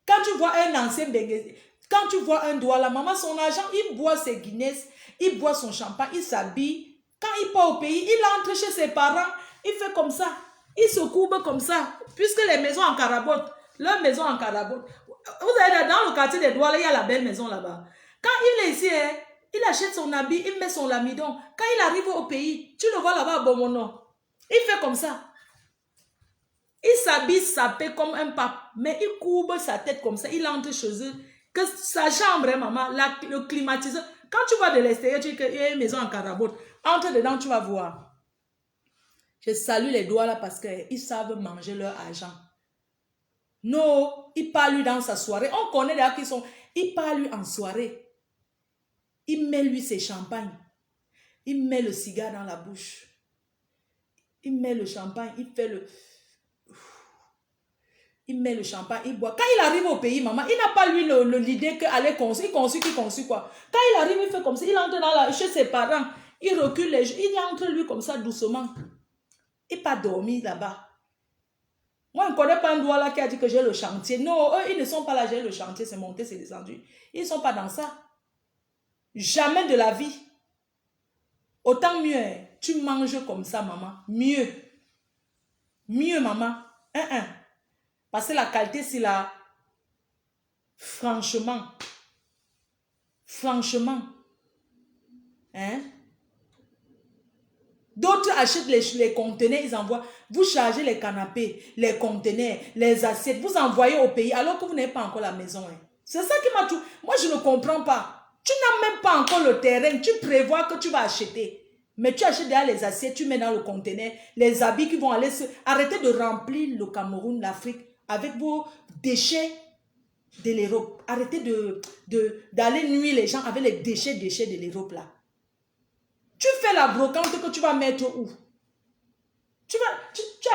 Quand tu vois un ancien, quand tu vois un doigt là, maman, son argent, il boit ses Guinness, il boit son champagne, il s'habille. Quand il part au pays, il entre chez ses parents, il fait comme ça. Il se courbe comme ça. Puisque les maisons en carabote, leur maison en carabote. Vous avez dans le quartier des Douala, il y a la belle maison là-bas. Quand il est ici, il achète son habit, il met son lamidon. Quand il arrive au pays, tu le vois là-bas à Bomono. Il fait comme ça. Il s'habille sapé comme un pape. Mais il courbe sa tête comme ça. Il entre chez eux. Que sa chambre, maman, le climatiseur. Quand tu vas de l'extérieur, tu dis qu'il y a une maison en carabote. Entre dedans, tu vas voir. Je salue les doigts là parce qu'ils savent manger leur argent. Non, il parle lui dans sa soirée. On connaît là qui sont. Il parle lui en soirée. Il met lui ses champagnes. Il met le cigare dans la bouche. Il met le champagne. Il fait le... Il met le champagne, il boit. Quand il arrive au pays, maman, il n'a pas lui l'idée qu'aller construire. Il conçut quoi. Quand il arrive, il fait comme ça. Il entre chez ses parents. Il recule les gens. Il entre lui comme ça doucement. Il pas dormir là-bas. Moi, je ne connais pas un doigt là qui a dit que j'ai le chantier. Non, eux, ils ne sont pas là, j'ai le chantier, c'est monté, c'est descendu. Ils ne sont pas dans ça. Jamais de la vie. Autant mieux, hein, tu manges comme ça, maman. Mieux. Mieux, maman. Parce que la qualité, c'est là. Franchement. Franchement. Hein? D'autres achètent les conteneurs, ils envoient. Vous chargez les canapés, les conteneurs, les assiettes. Vous envoyez au pays alors que vous n'avez pas encore la maison. Hein. C'est ça qui m'a tout... Moi, je ne comprends pas. Tu n'as même pas encore le terrain. Tu prévois que tu vas acheter. Mais tu achètes déjà les assiettes, tu mets dans le conteneur. Les habits qui vont aller se... Arrêtez de remplir le Cameroun, l'Afrique, avec vos déchets de l'Europe. Arrêtez d'aller nuire les gens avec les déchets de l'Europe là. Tu fais la brocante que tu vas mettre où? Tu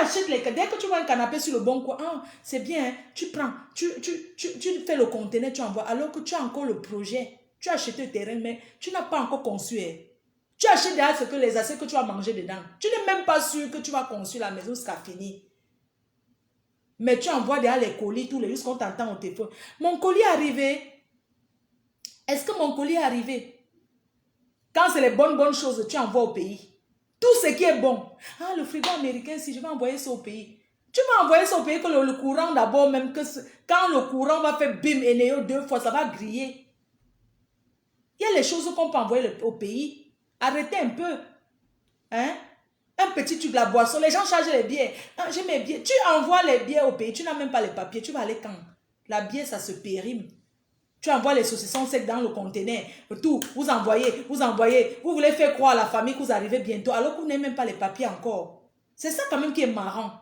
achètes les... Dès que tu vois un canapé sur le bon coin, ah, c'est bien, hein, tu prends, tu fais le conteneur, tu envoies, alors que tu as encore le projet. Tu as acheté le terrain, mais tu n'as pas encore conçu. Hein. Tu achètes déjà ce que les assiettes que tu vas manger dedans. Tu n'es même pas sûr que tu vas construire la maison jusqu'à finir. Mais tu envoies déjà les colis tous les jours qu'on t'entend au téléphone. Mon colis est arrivé. Est-ce que mon colis est arrivé? Quand c'est les bonnes choses, tu envoies au pays. Tout ce qui est bon. Ah, le frigo américain, si je vais envoyer ça au pays. Tu vas envoyer ça au pays que le courant d'abord, même que quand le courant va faire bim et néo 2 fois, ça va griller. Il y a les choses qu'on peut envoyer au pays. Arrêtez un peu. Hein? Un petit truc, la boisson. Les gens chargent les billets. Ah, j'ai mes billets. Tu envoies les billets au pays. Tu n'as même pas les papiers. Tu vas aller quand? La bière, ça se périme. Tu envoies les saucissons secs dans le conteneur. Tout, vous envoyez. Vous voulez faire croire à la famille que vous arrivez bientôt alors que vous n'avez même pas les papiers encore. C'est ça quand même qui est marrant.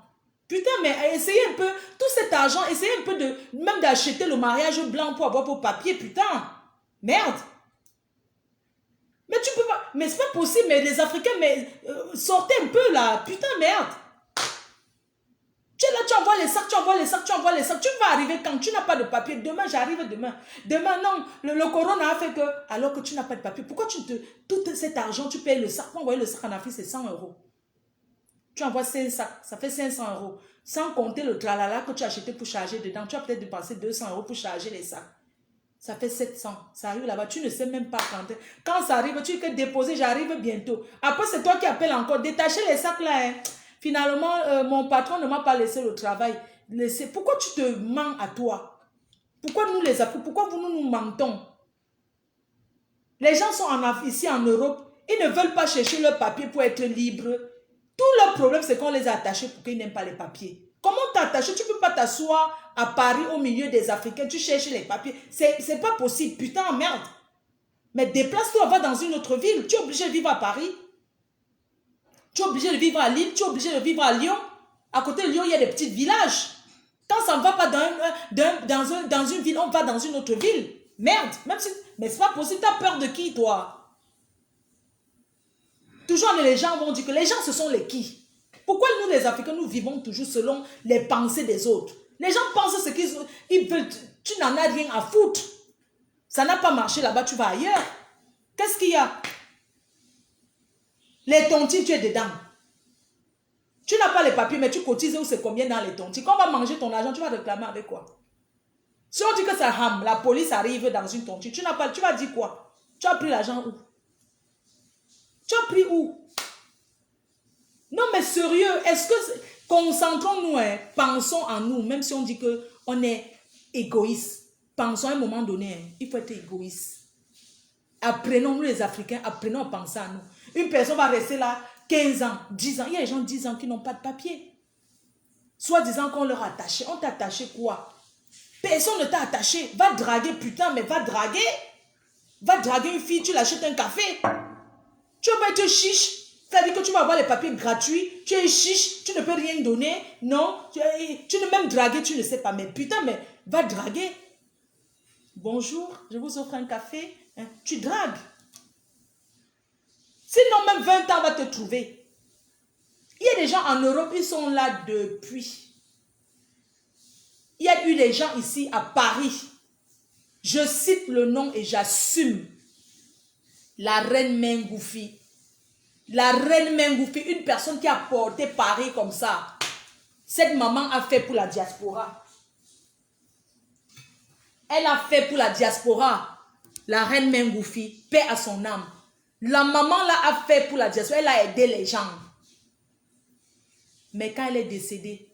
Putain, mais essayez un peu, tout cet argent, essayez un peu de, même d'acheter le mariage blanc pour avoir vos papiers, putain. Merde. Mais tu peux pas, mais c'est pas possible, mais les Africains, mais sortez un peu là, putain, merde. Tu es là, tu envoies les sacs, tu vas arriver quand tu n'as pas de papier. Demain, j'arrive demain. Demain, non, le corona a fait que, alors que tu n'as pas de papier, pourquoi tout cet argent, tu payes le sac, pour envoyer le sac en Afrique, c'est 100 €. Tu envoies 5 sacs, ça fait 500 €. Sans compter le tralala que tu as acheté pour charger dedans, tu as peut-être dépensé 200 € pour charger les sacs. Ça fait 700. Ça arrive là-bas, tu ne sais même pas quand ça arrive, tu dis que déposer, j'arrive bientôt. Après, c'est toi qui appelles encore, détacher les sacs là, hein. Finalement, mon patron ne m'a pas laissé le travail. Pourquoi tu te mens à toi? Pourquoi nous les Africains, pourquoi nous mentons? Les gens sont ici en Europe, ils ne veulent pas chercher leur papier pour être libres. Tout leur problème, c'est qu'on les a attachés pour qu'ils n'aiment pas les papiers. Comment t'attacher? Tu ne peux pas t'asseoir à Paris au milieu des Africains, tu cherches les papiers. C'est pas possible, putain, merde. Mais déplace-toi, va dans une autre ville. Tu es obligé de vivre à Paris. Tu es obligé de vivre à Lille, tu es obligé de vivre à Lyon. À côté de Lyon, il y a des petits villages. Quand ça ne va pas dans une ville, on va dans une autre ville. Merde, même si... Mais c'est pas possible, tu as peur de qui, toi? Toujours les gens vont dire que les gens, ce sont les qui? Pourquoi nous, les Africains, nous vivons toujours selon les pensées des autres? Les gens pensent ce qu'ils veulent. Tu n'en as rien à foutre. Ça n'a pas marché là-bas, tu vas ailleurs. Qu'est-ce qu'il y a? Les tontines, tu es dedans. Tu n'as pas les papiers, mais tu cotises où c'est combien dans les tontines. Quand on va manger ton argent, tu vas réclamer avec quoi? Si on dit que ça rame, la police arrive dans une tontine, tu vas dire quoi? Tu as pris l'argent où? Tu as pris où? Non, mais sérieux, est-ce que... Concentrons-nous, hein, pensons en nous, même si on dit qu'on est égoïste. Pensons à un moment donné, hein, il faut être égoïste. Apprenons, nous les Africains, apprenons à penser à nous. Une personne va rester là 15 ans, 10 ans. Il y a des gens 10 ans qui n'ont pas de papier. Soit disant qu'on leur a attaché. On t'a attaché quoi? Personne ne t'a attaché. Va draguer, putain, mais va draguer. Va draguer une fille, tu l'achètes un café. Tu vas être chiche. C'est-à-dire que tu vas avoir les papiers gratuits. Tu es chiche, tu ne peux rien donner. Non, tu ne même draguer, tu ne sais pas. Mais putain, mais va draguer. Bonjour, je vous offre un café. Hein, tu dragues. Sinon, même 20 ans va te trouver. Il y a des gens en Europe, ils sont là depuis. Il y a eu des gens ici à Paris. Je cite le nom et j'assume. La reine Mengoufi. La reine Mengoufi, une personne qui a porté Paris comme ça. cette maman a fait pour la diaspora. Elle a fait pour la diaspora. La reine Mengoufi, paix à son âme. La maman là a fait pour la diaspora. Elle a aidé les gens. Mais quand elle est décédée,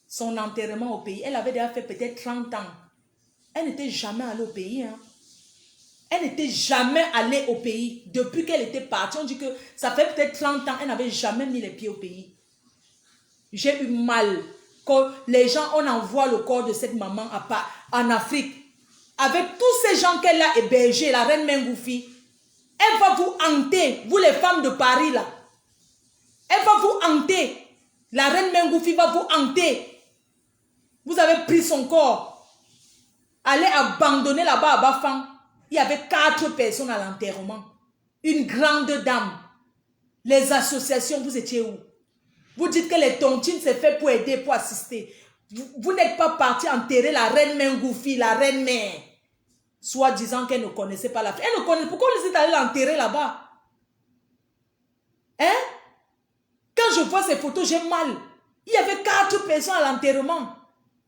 son enterrement au pays, elle avait déjà fait peut-être 30 ans. Elle n'était jamais allée au pays. Hein. Elle n'était jamais allée au pays. Depuis qu'elle était partie, on dit que ça fait peut-être 30 ans, elle n'avait jamais mis les pieds au pays. J'ai eu mal. Quand les gens, on envoie le corps de cette maman en Afrique. Avec tous ces gens qu'elle a hébergés, la reine Mengoufi, elle va vous hanter, vous les femmes de Paris là. Elle va vous hanter. La reine Mengoufi va vous hanter. Vous avez pris son corps. Allez abandonner là-bas à Bafang. Il y avait 4 personnes à l'enterrement. Une grande dame. Les associations, vous étiez où? Vous dites que les tontines, c'est fait pour aider, pour assister. Vous n'êtes pas parti enterrer la reine Mengoufi, la reine mère. Soit disant qu'elle ne connaissait pas l'Afrique. Elle ne connaît. Pourquoi vous êtes allé l'enterrer là-bas? Hein? Quand je vois ces photos, j'ai mal. Il y avait 4 personnes à l'enterrement.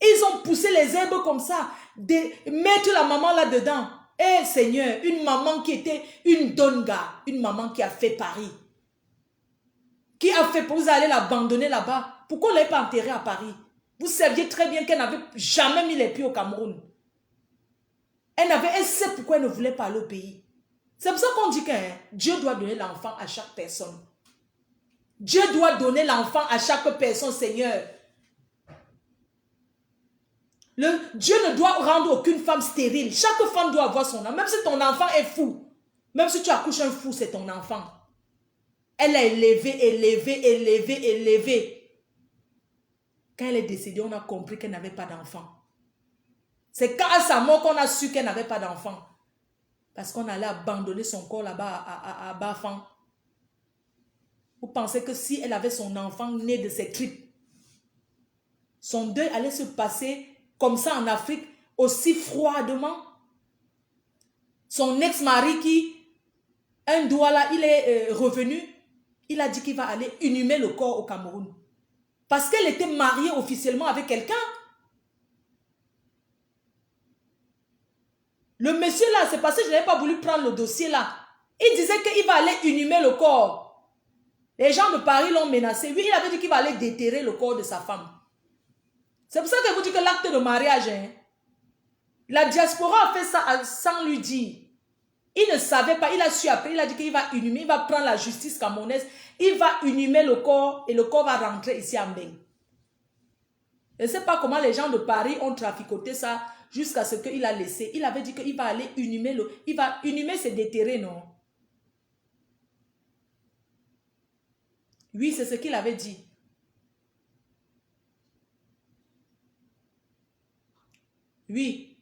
Ils ont poussé les herbes comme ça. Mettre la maman là-dedans. Eh Seigneur, une maman qui était une donga. Une maman qui a fait Paris. Qui a fait pour vous aller l'abandonner là-bas? Pourquoi on ne l'a pas enterrée à Paris? Vous saviez très bien qu'elle n'avait jamais mis les pieds au Cameroun. Elle sait pourquoi elle ne voulait pas aller au pays. C'est pour ça qu'on dit que Dieu doit donner l'enfant à chaque personne. Dieu doit donner l'enfant à chaque personne, Seigneur. Dieu ne doit rendre aucune femme stérile. Chaque femme doit avoir son enfant. Même si ton enfant est fou. Même si tu accouches un fou, c'est ton enfant. Elle a élevé. Quand elle est décédée, on a compris qu'elle n'avait pas d'enfant. C'est quand à sa mort qu'on a su qu'elle n'avait pas d'enfant. Parce qu'on allait abandonner son corps là-bas à Bafang. Vous pensez que si elle avait son enfant né de ses tripes, son deuil allait se passer comme ça en Afrique, aussi froidement? Son ex-mari qui, un doigt là, il est revenu, il a dit qu'il va aller inhumer le corps au Cameroun. Parce qu'elle était mariée officiellement avec quelqu'un. Le monsieur là, c'est parce que je n'avais pas voulu prendre le dossier là. Il disait qu'il va aller inhumer le corps. Les gens de Paris l'ont menacé. Lui, il avait dit qu'il va aller déterrer le corps de sa femme. C'est pour ça que vous dites que l'acte de mariage, hein, la diaspora a fait ça sans lui dire. Il ne savait pas, il a su après, il a dit qu'il va inhumer, il va prendre la justice camerounaise, il va inhumer le corps et le corps va rentrer ici en Beng. Je ne sais pas comment les gens de Paris ont traficoté ça jusqu'à ce qu'il a laissé. Il avait dit qu'il va aller inhumer il va inhumer, c'est déterrer, non? Oui, c'est ce qu'il avait dit. Oui.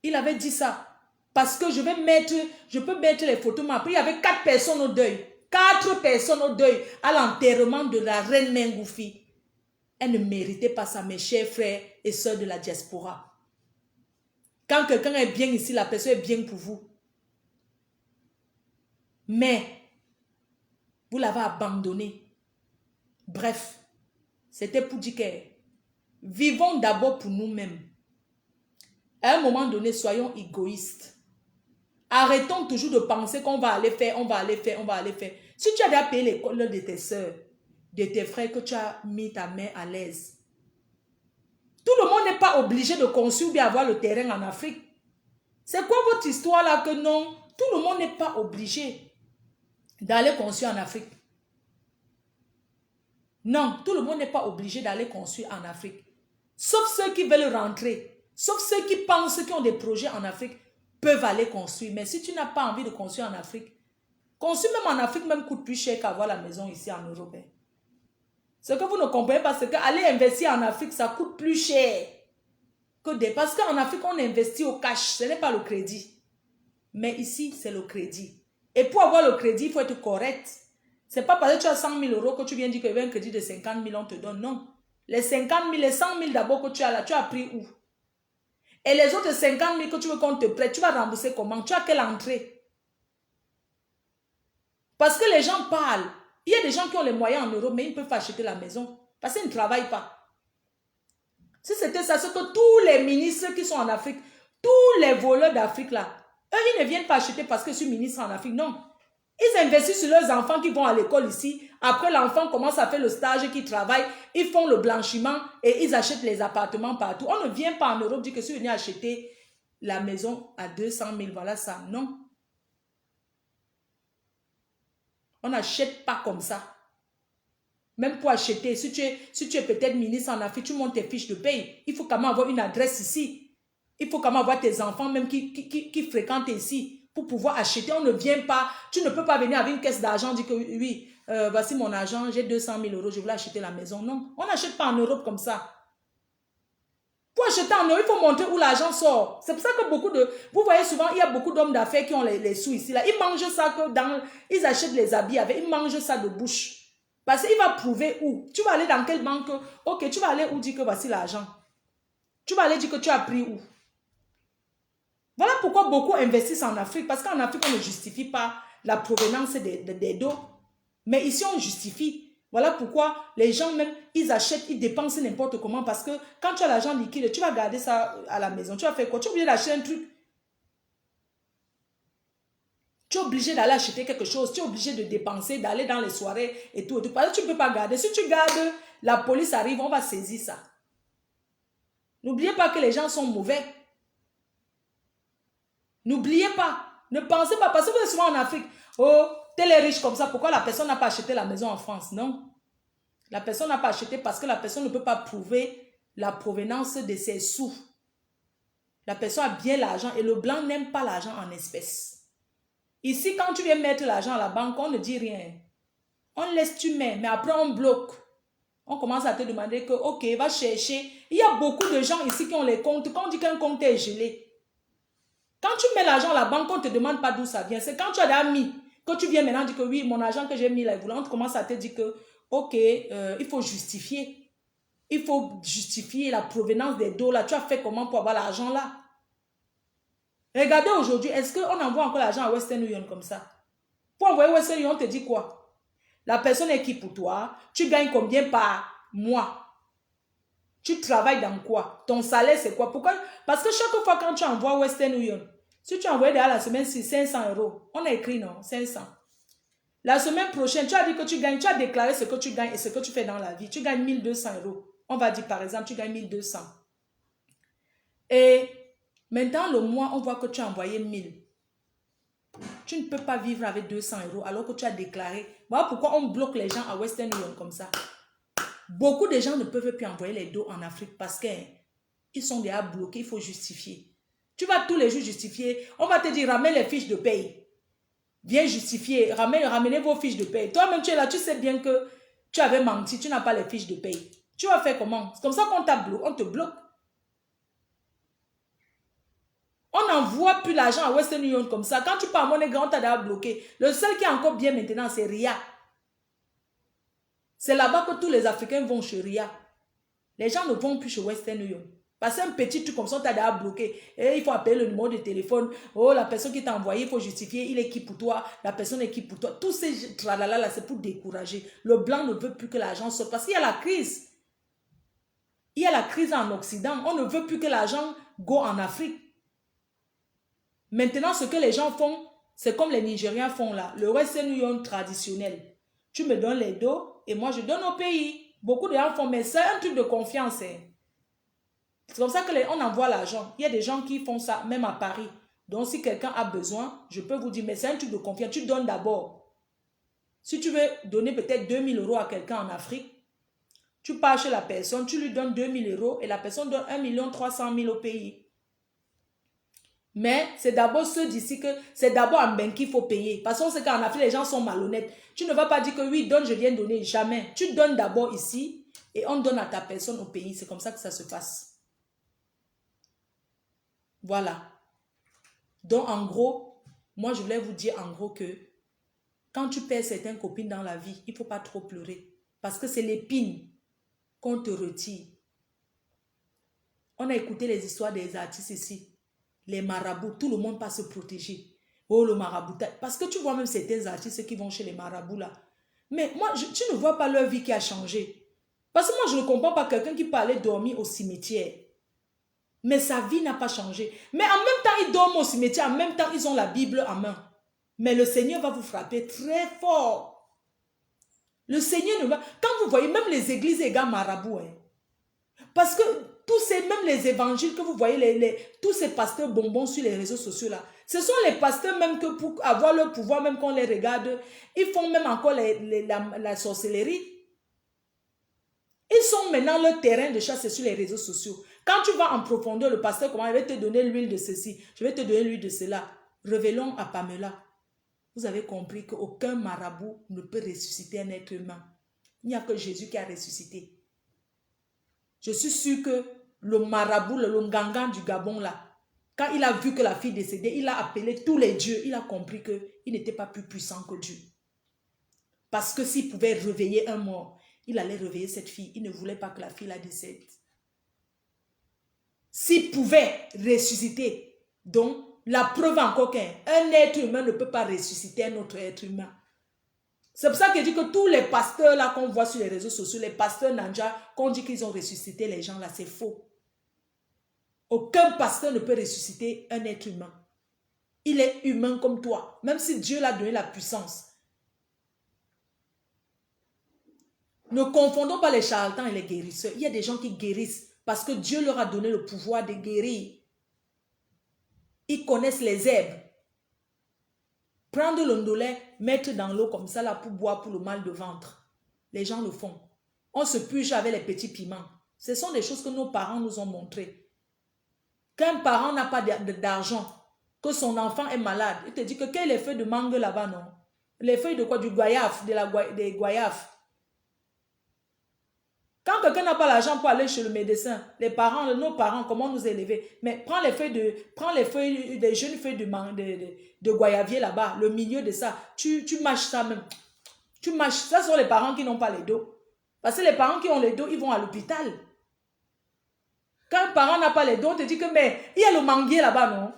Il avait dit ça. Parce que je peux mettre les photos. Mais après, il y avait 4 personnes au deuil. 4 personnes au deuil à l'enterrement de la reine Mengoufi. Elle ne méritait pas ça, mes chers frères et sœurs de la diaspora. Quand quelqu'un est bien ici, la personne est bien pour vous. Mais, vous l'avez abandonné. Bref, c'était pour dire que vivons d'abord pour nous-mêmes. À un moment donné, soyons égoïstes. Arrêtons toujours de penser qu'on va aller faire, on va aller faire. Si tu as déjà payé l'école de tes soeurs, de tes frères, que tu as mis ta main à l'aise. Tout le monde n'est pas obligé de construire ou bien avoir le terrain en Afrique. C'est quoi votre histoire là que non? Tout le monde n'est pas obligé d'aller construire en Afrique. Non, tout le monde n'est pas obligé d'aller construire en Afrique. Sauf ceux qui veulent rentrer. Sauf ceux qui pensent qu'ils ont des projets en Afrique peuvent aller construire. Mais si tu n'as pas envie de construire en Afrique, construire même en Afrique même coûte plus cher qu'avoir la maison ici en Europe. Ce que vous ne comprenez pas, c'est qu'aller investir en Afrique, ça coûte plus cher. Parce qu'en Afrique, on investit au cash. Ce n'est pas le crédit. Mais ici, c'est le crédit. Et pour avoir le crédit, il faut être correct. Ce n'est pas parce que tu as 100 000 euros que tu viens dire qu'il y a un crédit de 50 000, on te donne. Non. Les 50 000, les 100 000 d'abord que tu as là, tu as pris où? Et les autres 50 000 que tu veux qu'on te prête, tu vas rembourser comment? Tu as quelle entrée? Parce que les gens parlent. Il y a des gens qui ont les moyens en Europe, mais ils ne peuvent pas acheter la maison parce qu'ils ne travaillent pas. Si c'était ça, c'est que tous les ministres qui sont en Afrique, tous les voleurs d'Afrique là, eux, ils ne viennent pas acheter parce que je suis ministre en Afrique, non. Ils investissent sur leurs enfants qui vont à l'école ici. Après, l'enfant commence à faire le stage, qui travaille, ils font le blanchiment et ils achètent les appartements partout. On ne vient pas en Europe dire que si vous venez acheter la maison à 200 000, voilà ça. Non. On n'achète pas comme ça. Même pour acheter, si tu es peut-être ministre en Afrique, tu montes tes fiches de paye. Il faut quand même avoir une adresse ici. Il faut quand même avoir tes enfants même qui fréquentent ici pour pouvoir acheter. On ne vient pas, tu ne peux pas venir avec une caisse d'argent, dire que oui, voici mon argent, j'ai 200 000 euros, je voulais acheter la maison. Non, on n'achète pas en Europe comme ça. Pour acheter en Europe, il faut montrer où l'argent sort. C'est pour ça que vous voyez souvent, il y a beaucoup d'hommes d'affaires qui ont les sous ici. Là. Ils mangent ça ils achètent les habits avec, ils mangent ça de bouche. Parce qu'il va prouver où. Tu vas aller dans quelle banque? Ok, tu vas aller où dire que voici l'argent. Tu vas aller dire que tu as pris où. Voilà pourquoi beaucoup investissent en Afrique. Parce qu'en Afrique, on ne justifie pas la provenance des dos. Mais ici, on justifie. Voilà pourquoi les gens même, ils achètent, ils dépensent n'importe comment. Parce que quand tu as l'argent liquide, tu vas garder ça à la maison. Tu vas faire quoi? Tu es obligé d'acheter un truc. Tu es obligé d'aller acheter quelque chose. Tu es obligé de dépenser, d'aller dans les soirées et tout. Parce que tu ne peux pas garder. Si tu gardes, la police arrive, on va saisir ça. N'oubliez pas que les gens sont mauvais. N'oubliez pas. Ne pensez pas. Parce que vous êtes souvent en Afrique. Oh, tel est riche comme ça. Pourquoi la personne n'a pas acheté la maison en France? Non. La personne n'a pas acheté parce que la personne ne peut pas prouver la provenance de ses sous. La personne a bien l'argent et le blanc n'aime pas l'argent en espèces. Ici, quand tu viens mettre l'argent à la banque, on ne dit rien. On laisse, tu mets, mais après on bloque. On commence à te demander que, ok, va chercher. Il y a beaucoup de gens ici qui ont les comptes. Quand on dit qu'un compte est gelé, quand tu mets l'argent à la banque, on ne te demande pas d'où ça vient. C'est quand tu as déjà mis, que tu viens maintenant dire que oui, mon argent que j'ai mis là, on commence à te dire que, ok, il faut justifier. Il faut justifier la provenance des dos là. Tu as fait comment pour avoir l'argent là? Regardez aujourd'hui, est-ce qu'on envoie encore l'argent à Western Union comme ça? Pour envoyer Western Union, on te dit quoi? La personne est qui pour toi? Tu gagnes combien par mois? Tu travailles dans quoi? Ton salaire, c'est quoi? Pourquoi? Parce que chaque fois quand tu envoies Western Union, si tu envoies derrière la semaine, c'est 500 euros. On a écrit non, 500. La semaine prochaine, tu as dit que tu gagnes, tu as déclaré ce que tu gagnes et ce que tu fais dans la vie. Tu gagnes 1200 euros. On va dire par exemple, tu gagnes 1200. Et maintenant, le mois, on voit que tu as envoyé 1000. Tu ne peux pas vivre avec 200 euros alors que tu as déclaré. Voilà pourquoi on bloque les gens à Western Union comme ça. Beaucoup de gens ne peuvent plus envoyer les dos en Afrique parce qu'ils sont déjà bloqués, il faut justifier. Tu vas tous les jours justifier. On va te dire, ramène les fiches de paye. Viens justifier, ramenez vos fiches de paye. Toi-même, tu es là, tu sais bien que tu avais menti, tu n'as pas les fiches de paye. Tu vas faire comment? C'est comme ça qu'on on te bloque. On n'envoie plus l'argent à Western Union comme ça. Quand tu pars à Money, on t'a déjà bloqué. Le seul qui est encore bien maintenant, c'est RIA. C'est là-bas que tous les Africains vont chez RIA. Les gens ne vont plus chez Western Union. Parce qu'un petit truc comme ça, on t'a déjà bloqué. Et il faut appeler le numéro de téléphone. Oh, la personne qui t'a envoyé, il faut justifier. Il est qui pour toi? La personne est qui pour toi? Tous ces tralala là, c'est pour décourager. Le blanc ne veut plus que l'argent sorte. Parce qu'il y a la crise. Il y a la crise en Occident. On ne veut plus que l'argent go en Afrique. Maintenant, ce que les gens font, c'est comme les Nigériens font là. Le Western Union traditionnel. Tu me donnes les dos et moi je donne au pays. Beaucoup de gens font, mais c'est un truc de confiance. Hein. C'est comme ça qu'on envoie l'argent. Il y a des gens qui font ça, même à Paris. Donc, si quelqu'un a besoin, je peux vous dire, mais c'est un truc de confiance. Tu donnes d'abord. Si tu veux donner peut-être 2000 euros à quelqu'un en Afrique, tu pars chez la personne, tu lui donnes 2000 euros et la personne donne 1 300 000 au pays. Mais c'est d'abord ceux d'ici que c'est d'abord en banque qu'il faut payer. Parce qu'on sait qu'en Afrique, les gens sont malhonnêtes. Tu ne vas pas dire que oui, donne, je viens donner. Jamais. Tu donnes d'abord ici et on donne à ta personne au pays. C'est comme ça que ça se passe. Voilà. Donc, en gros, moi, je voulais vous dire en gros que quand tu perds certaines copines dans la vie, il ne faut pas trop pleurer. Parce que c'est l'épine qu'on te retire. On a écouté les histoires des artistes ici. Les marabouts, tout le monde va se protéger. Oh, le marabout. Parce que tu vois même certains artistes qui vont chez les marabouts là. Mais moi, tu ne vois pas leur vie qui a changé. Parce que moi, je ne comprends pas quelqu'un qui peut aller dormir au cimetière. Mais sa vie n'a pas changé. Mais en même temps, ils dorment au cimetière. En même temps, ils ont la Bible en main. Mais le Seigneur va vous frapper très fort. Le Seigneur ne va... Quand vous voyez, même les églises égales marabouts, hein, parce que tous ces, même les évangiles que vous voyez, tous ces pasteurs bonbons sur les réseaux sociaux là, ce sont les pasteurs même que pour avoir leur pouvoir, même qu'on les regarde, ils font même encore la sorcellerie. Ils sont maintenant leur terrain de chasse sur les réseaux sociaux. Quand tu vas en profondeur, le pasteur, comment il va te donner l'huile de ceci, je vais te donner l'huile de cela. Révélons à Pamela. Vous avez compris qu'aucun marabout ne peut ressusciter un être humain. Il n'y a que Jésus qui a ressuscité. Je suis sûre que le marabout, le Nganga du Gabon là, quand il a vu que la fille décédait, il a appelé tous les dieux. Il a compris qu'il n'était pas plus puissant que Dieu. Parce que s'il pouvait réveiller un mort, il allait réveiller cette fille. Il ne voulait pas que la fille la décède. S'il pouvait ressusciter, donc la preuve encore qu'un être humain ne peut pas ressusciter un autre être humain. C'est pour ça que je dis que tous les pasteurs là qu'on voit sur les réseaux sociaux, les pasteurs Nanja, qu'on dit qu'ils ont ressuscité les gens là, c'est faux. Aucun pasteur ne peut ressusciter un être humain. Il est humain comme toi, même si Dieu l'a donné la puissance. Ne confondons pas les charlatans et les guérisseurs. Il y a des gens qui guérissent parce que Dieu leur a donné le pouvoir de guérir. Ils connaissent les herbes. Prendre le ndolé, mettre dans l'eau comme ça là pour boire pour le mal de ventre. Les gens le font. On se purge avec les petits piments. Ce sont des choses que nos parents nous ont montrées. Quand un parent n'a pas d'argent, que son enfant est malade, il te dit que quel est les feuilles de mangue là-bas, non? Les feuilles de quoi? Du goyave, des goyaves. Quand quelqu'un n'a pas l'argent pour aller chez le médecin, les parents, nos parents, comment nous élever? Mais prends les feuilles, des jeunes feuilles de goyavier là-bas, le milieu de ça, tu mâches ça même. Tu mâches. Ça sont les parents qui n'ont pas les dos. Parce que les parents qui ont les dos, ils vont à l'hôpital. Quand un parent n'a pas les dos, on te dit que mais il y a le manguier là-bas, non?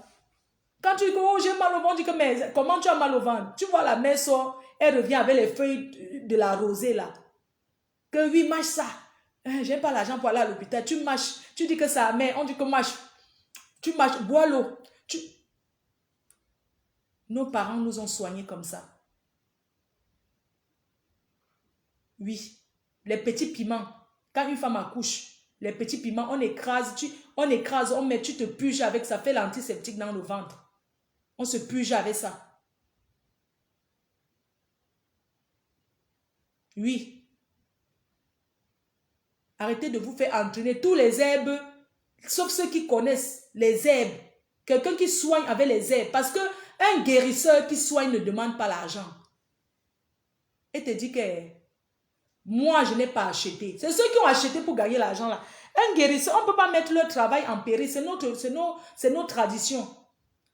Quand tu dis oh j'ai mal au ventre, on dit que mais comment tu as mal au ventre? Tu vois la mère sort, elle revient avec les feuilles de la rosée là. Que oui, mâche ça. J'ai pas l'argent pour aller à l'hôpital. Tu mâches. Tu dis que ça, mais on dit que mâche. Tu mâches, bois l'eau. Nos parents nous ont soignés comme ça. Oui. Les petits piments. Quand une femme accouche, les petits piments, on écrase, on met, tu te purges avec ça, fait l'antiseptique dans le ventre. On se purge avec ça. Oui. Arrêtez de vous faire entraîner tous les herbes, sauf ceux qui connaissent les herbes. Quelqu'un qui soigne avec les herbes. Parce qu'un guérisseur qui soigne ne demande pas l'argent. Et te dit que moi, je n'ai pas acheté. C'est ceux qui ont acheté pour gagner l'argent là. Un guérisseur, on ne peut pas mettre leur travail en péril. C'est nos traditions.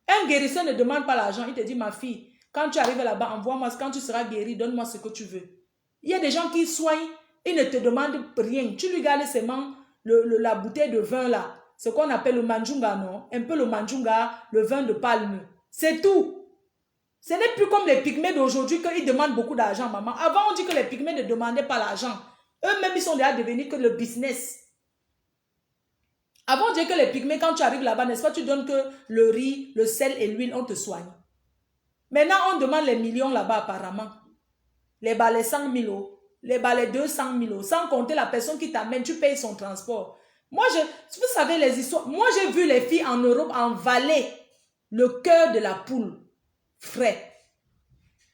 Un guérisseur ne demande pas l'argent. Il te dit, ma fille, quand tu arrives là-bas, envoie-moi, quand tu seras guéri, donne-moi ce que tu veux. Il y a des gens qui soignent. Il ne te demande rien. Tu lui gardes seulement la bouteille de vin là. Ce qu'on appelle le manjunga, non? Un peu le manjunga, le vin de palme. C'est tout. Ce n'est plus comme les pygmées d'aujourd'hui qu'ils demandent beaucoup d'argent, maman. Avant, on dit que les pygmées ne demandaient pas l'argent. Eux-mêmes, ils sont déjà devenus que le business. Avant, on dit que les pygmées, quand tu arrives là-bas, n'est-ce pas, tu donnes que le riz, le sel et l'huile, on te soigne. Maintenant, on demande les millions là-bas apparemment. Les balais 100 000 euros. Les balais 200 000 euros, sans compter la personne qui t'amène, tu payes son transport. Moi, vous savez les histoires, moi j'ai vu les filles en Europe envaler le cœur de la poule frais.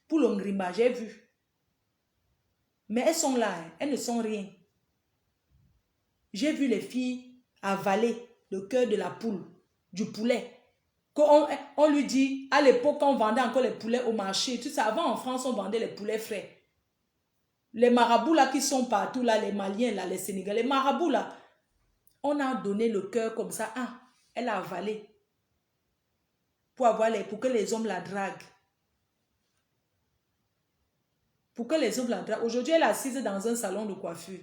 Poule au ngrimba, j'ai vu. Mais elles sont là, hein, elles ne sont rien. J'ai vu les filles avaler le cœur de la poule, du poulet. On lui dit, à l'époque, on vendait encore les poulets au marché. Tu sais, avant en France, on vendait les poulets frais. Les marabouts là qui sont partout, là, les Maliens, là, les Sénégalais, les marabouts là, on a donné le cœur comme ça. Ah, elle a avalé. Pour que les hommes la draguent. Pour que les hommes la draguent. Aujourd'hui, elle est assise dans un salon de coiffure.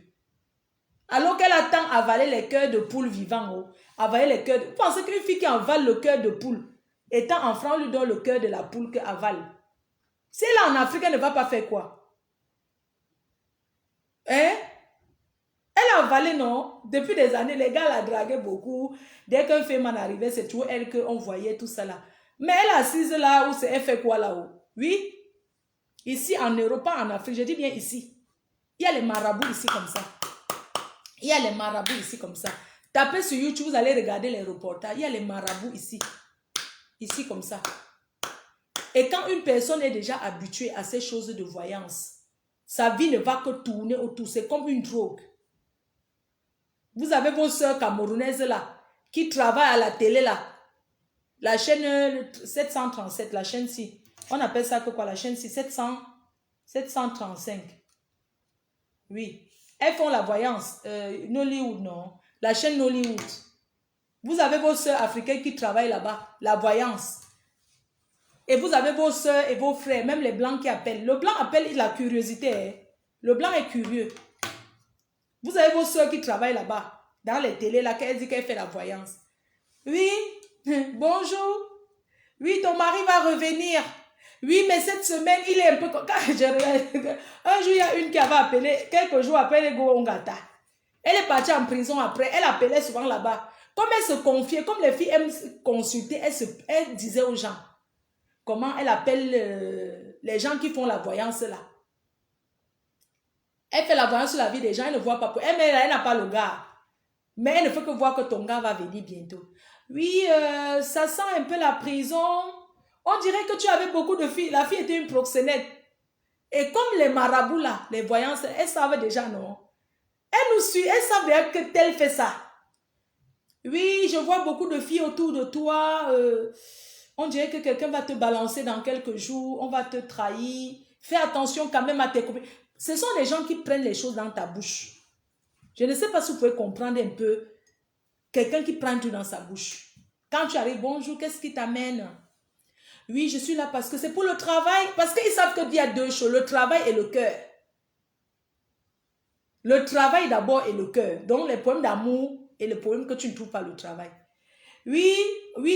Alors qu'elle attend avaler les cœurs de poule vivants. Oh, avaler les cœurs de... Vous pensez qu'une fille qui avale le cœur de poule, étant en France, on lui donne le cœur de la poule qu'elle avale. Si elle est en Afrique, elle ne va pas faire quoi? Hein? Elle a avalé, non? Depuis des années, les gars la draguaient beaucoup. Dès qu'un féminin arrivait, c'est toujours elle qu'on voyait tout ça là. Mais elle est assise là où c'est, elle fait quoi là-haut? Oui? Ici en Europe, pas en Afrique, je dis bien ici. Il y a les marabouts ici comme ça. Il y a les marabouts ici comme ça. Tapez sur YouTube, vous allez regarder les reportages. Il y a les marabouts ici. Ici comme ça. Et quand une personne est déjà habituée à ces choses de voyance, sa vie ne va que tourner autour. C'est comme une drogue. Vous avez vos soeurs camerounaises là, qui travaillent à la télé là. La chaîne 737, la chaîne 6. On appelle ça que quoi? La chaîne 6, 735. Oui. Elles font la voyance. Nollywood, non. La chaîne Nollywood. Vous avez vos soeurs africaines qui travaillent là-bas. La voyance. Et vous avez vos soeurs et vos frères, même les blancs qui appellent. Le blanc appelle la curiosité. Hein. Le blanc est curieux. Vous avez vos soeurs qui travaillent là-bas. Dans les télés, là, qu'elle dit qu'elle fait la voyance. Oui, bonjour. Oui, ton mari va revenir. Oui, mais cette semaine, il est un peu... Un jour, il y a une qui avait appelé, quelques jours après, elle est go Ongata. Elle est partie en prison après. Elle appelait souvent là-bas. Comme elle se confiait, comme les filles aiment consulter, elle disait aux gens comment elle appelle les gens qui font la voyance là. Elle fait la voyance sur la vie des gens, elle ne voit pas. Elle n'a pas le gars. Mais elle ne fait que voir que ton gars va venir bientôt. Oui, ça sent un peu la prison. On dirait que tu avais beaucoup de filles. La fille était une proxénète. Et comme les marabouts là, les voyances, elles savent déjà, non? Elles nous suivent, elles savent déjà que tel fait ça. Oui, je vois beaucoup de filles autour de toi. On dirait que quelqu'un va te balancer dans quelques jours. On va te trahir. Fais attention quand même à tes copines. Ce sont les gens qui prennent les choses dans ta bouche. Je ne sais pas si vous pouvez comprendre un peu quelqu'un qui prend tout dans sa bouche. Quand tu arrives, bonjour, qu'est-ce qui t'amène? Oui, je suis là parce que c'est pour le travail. Parce qu'ils savent qu'il y a deux choses, le travail et le cœur. Le travail d'abord et le cœur. Donc les problèmes d'amour et le problème que tu ne trouves pas le travail. Oui,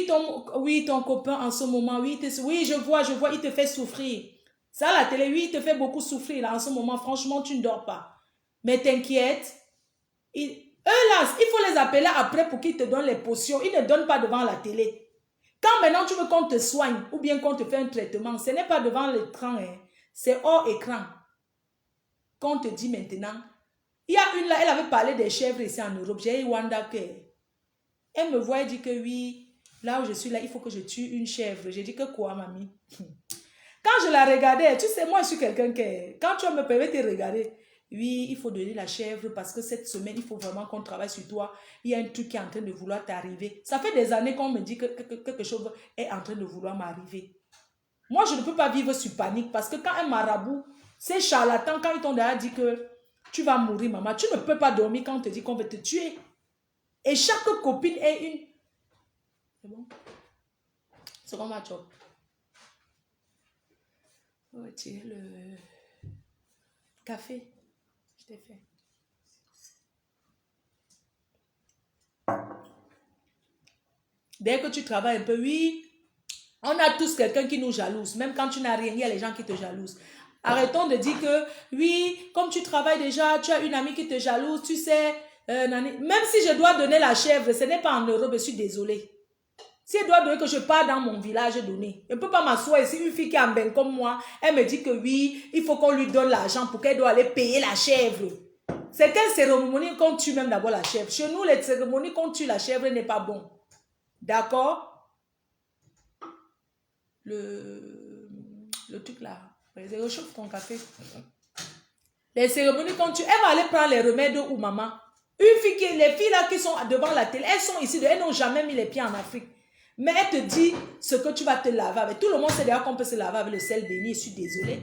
ton copain en ce moment, oui, je vois, il te fait souffrir. Ça, la télé, oui, il te fait beaucoup souffrir. Là, en ce moment, franchement, tu ne dors pas. Mais t'inquiète. Eux là, il faut les appeler après pour qu'ils te donnent les potions. Ils ne donnent pas devant la télé. Quand maintenant tu veux qu'on te soigne ou bien qu'on te fait un traitement, ce n'est pas devant l'écran, hein. C'est hors écran. Qu'on te dit maintenant. Il y a une là, elle avait parlé des chèvres ici en Europe. J'ai eu Wanda que. Elle me voit et dit que oui, là où je suis là, il faut que je tue une chèvre. J'ai dit que quoi, mamie? Quand je la regardais, tu sais, moi je suis quelqu'un qui. Quand tu me permets de regarder. Oui, il faut donner la chèvre parce que cette semaine, il faut vraiment qu'on travaille sur toi. Il y a un truc qui est en train de vouloir t'arriver. Ça fait des années qu'on me dit que quelque chose est en train de vouloir m'arriver. Moi, je ne peux pas vivre sur panique parce que quand un marabout, ces charlatans, quand ils t'ont déjà dit que tu vas mourir, maman, tu ne peux pas dormir quand on te dit qu'on va te tuer. Et chaque copine est une... C'est bon? C'est comme ma job. On va tirer le café. Fait. Dès que tu travailles un peu, oui, on a tous quelqu'un qui nous jalouse. Même quand tu n'as rien, il y a les gens qui te jalousent. Arrêtons de dire que, oui, comme tu travailles déjà, tu as une amie qui te jalouse, tu sais, même si je dois donner la chèvre, ce n'est pas en Europe, je suis désolée. Si elle doit donner que je pars dans mon village donner, je ne peux pas m'asseoir ici, une fille qui est en bain comme moi, elle me dit que oui, il faut qu'on lui donne l'argent pour qu'elle doit aller payer la chèvre. C'est quelle cérémonie qu'on tue même d'abord la chèvre? Chez nous, les cérémonies qu'on tue la chèvre n'est pas bon. D'accord? Le truc là, réchauffe ton café. Les cérémonies qu'on tue, elle va aller prendre les remèdes où maman? Une fille les filles là qui sont devant la télé, elles sont ici, elles n'ont jamais mis les pieds en Afrique. Mais elle te dit ce que tu vas te laver avec. Tout le monde sait d'ailleurs qu'on peut se laver avec le sel béni. Je suis désolée.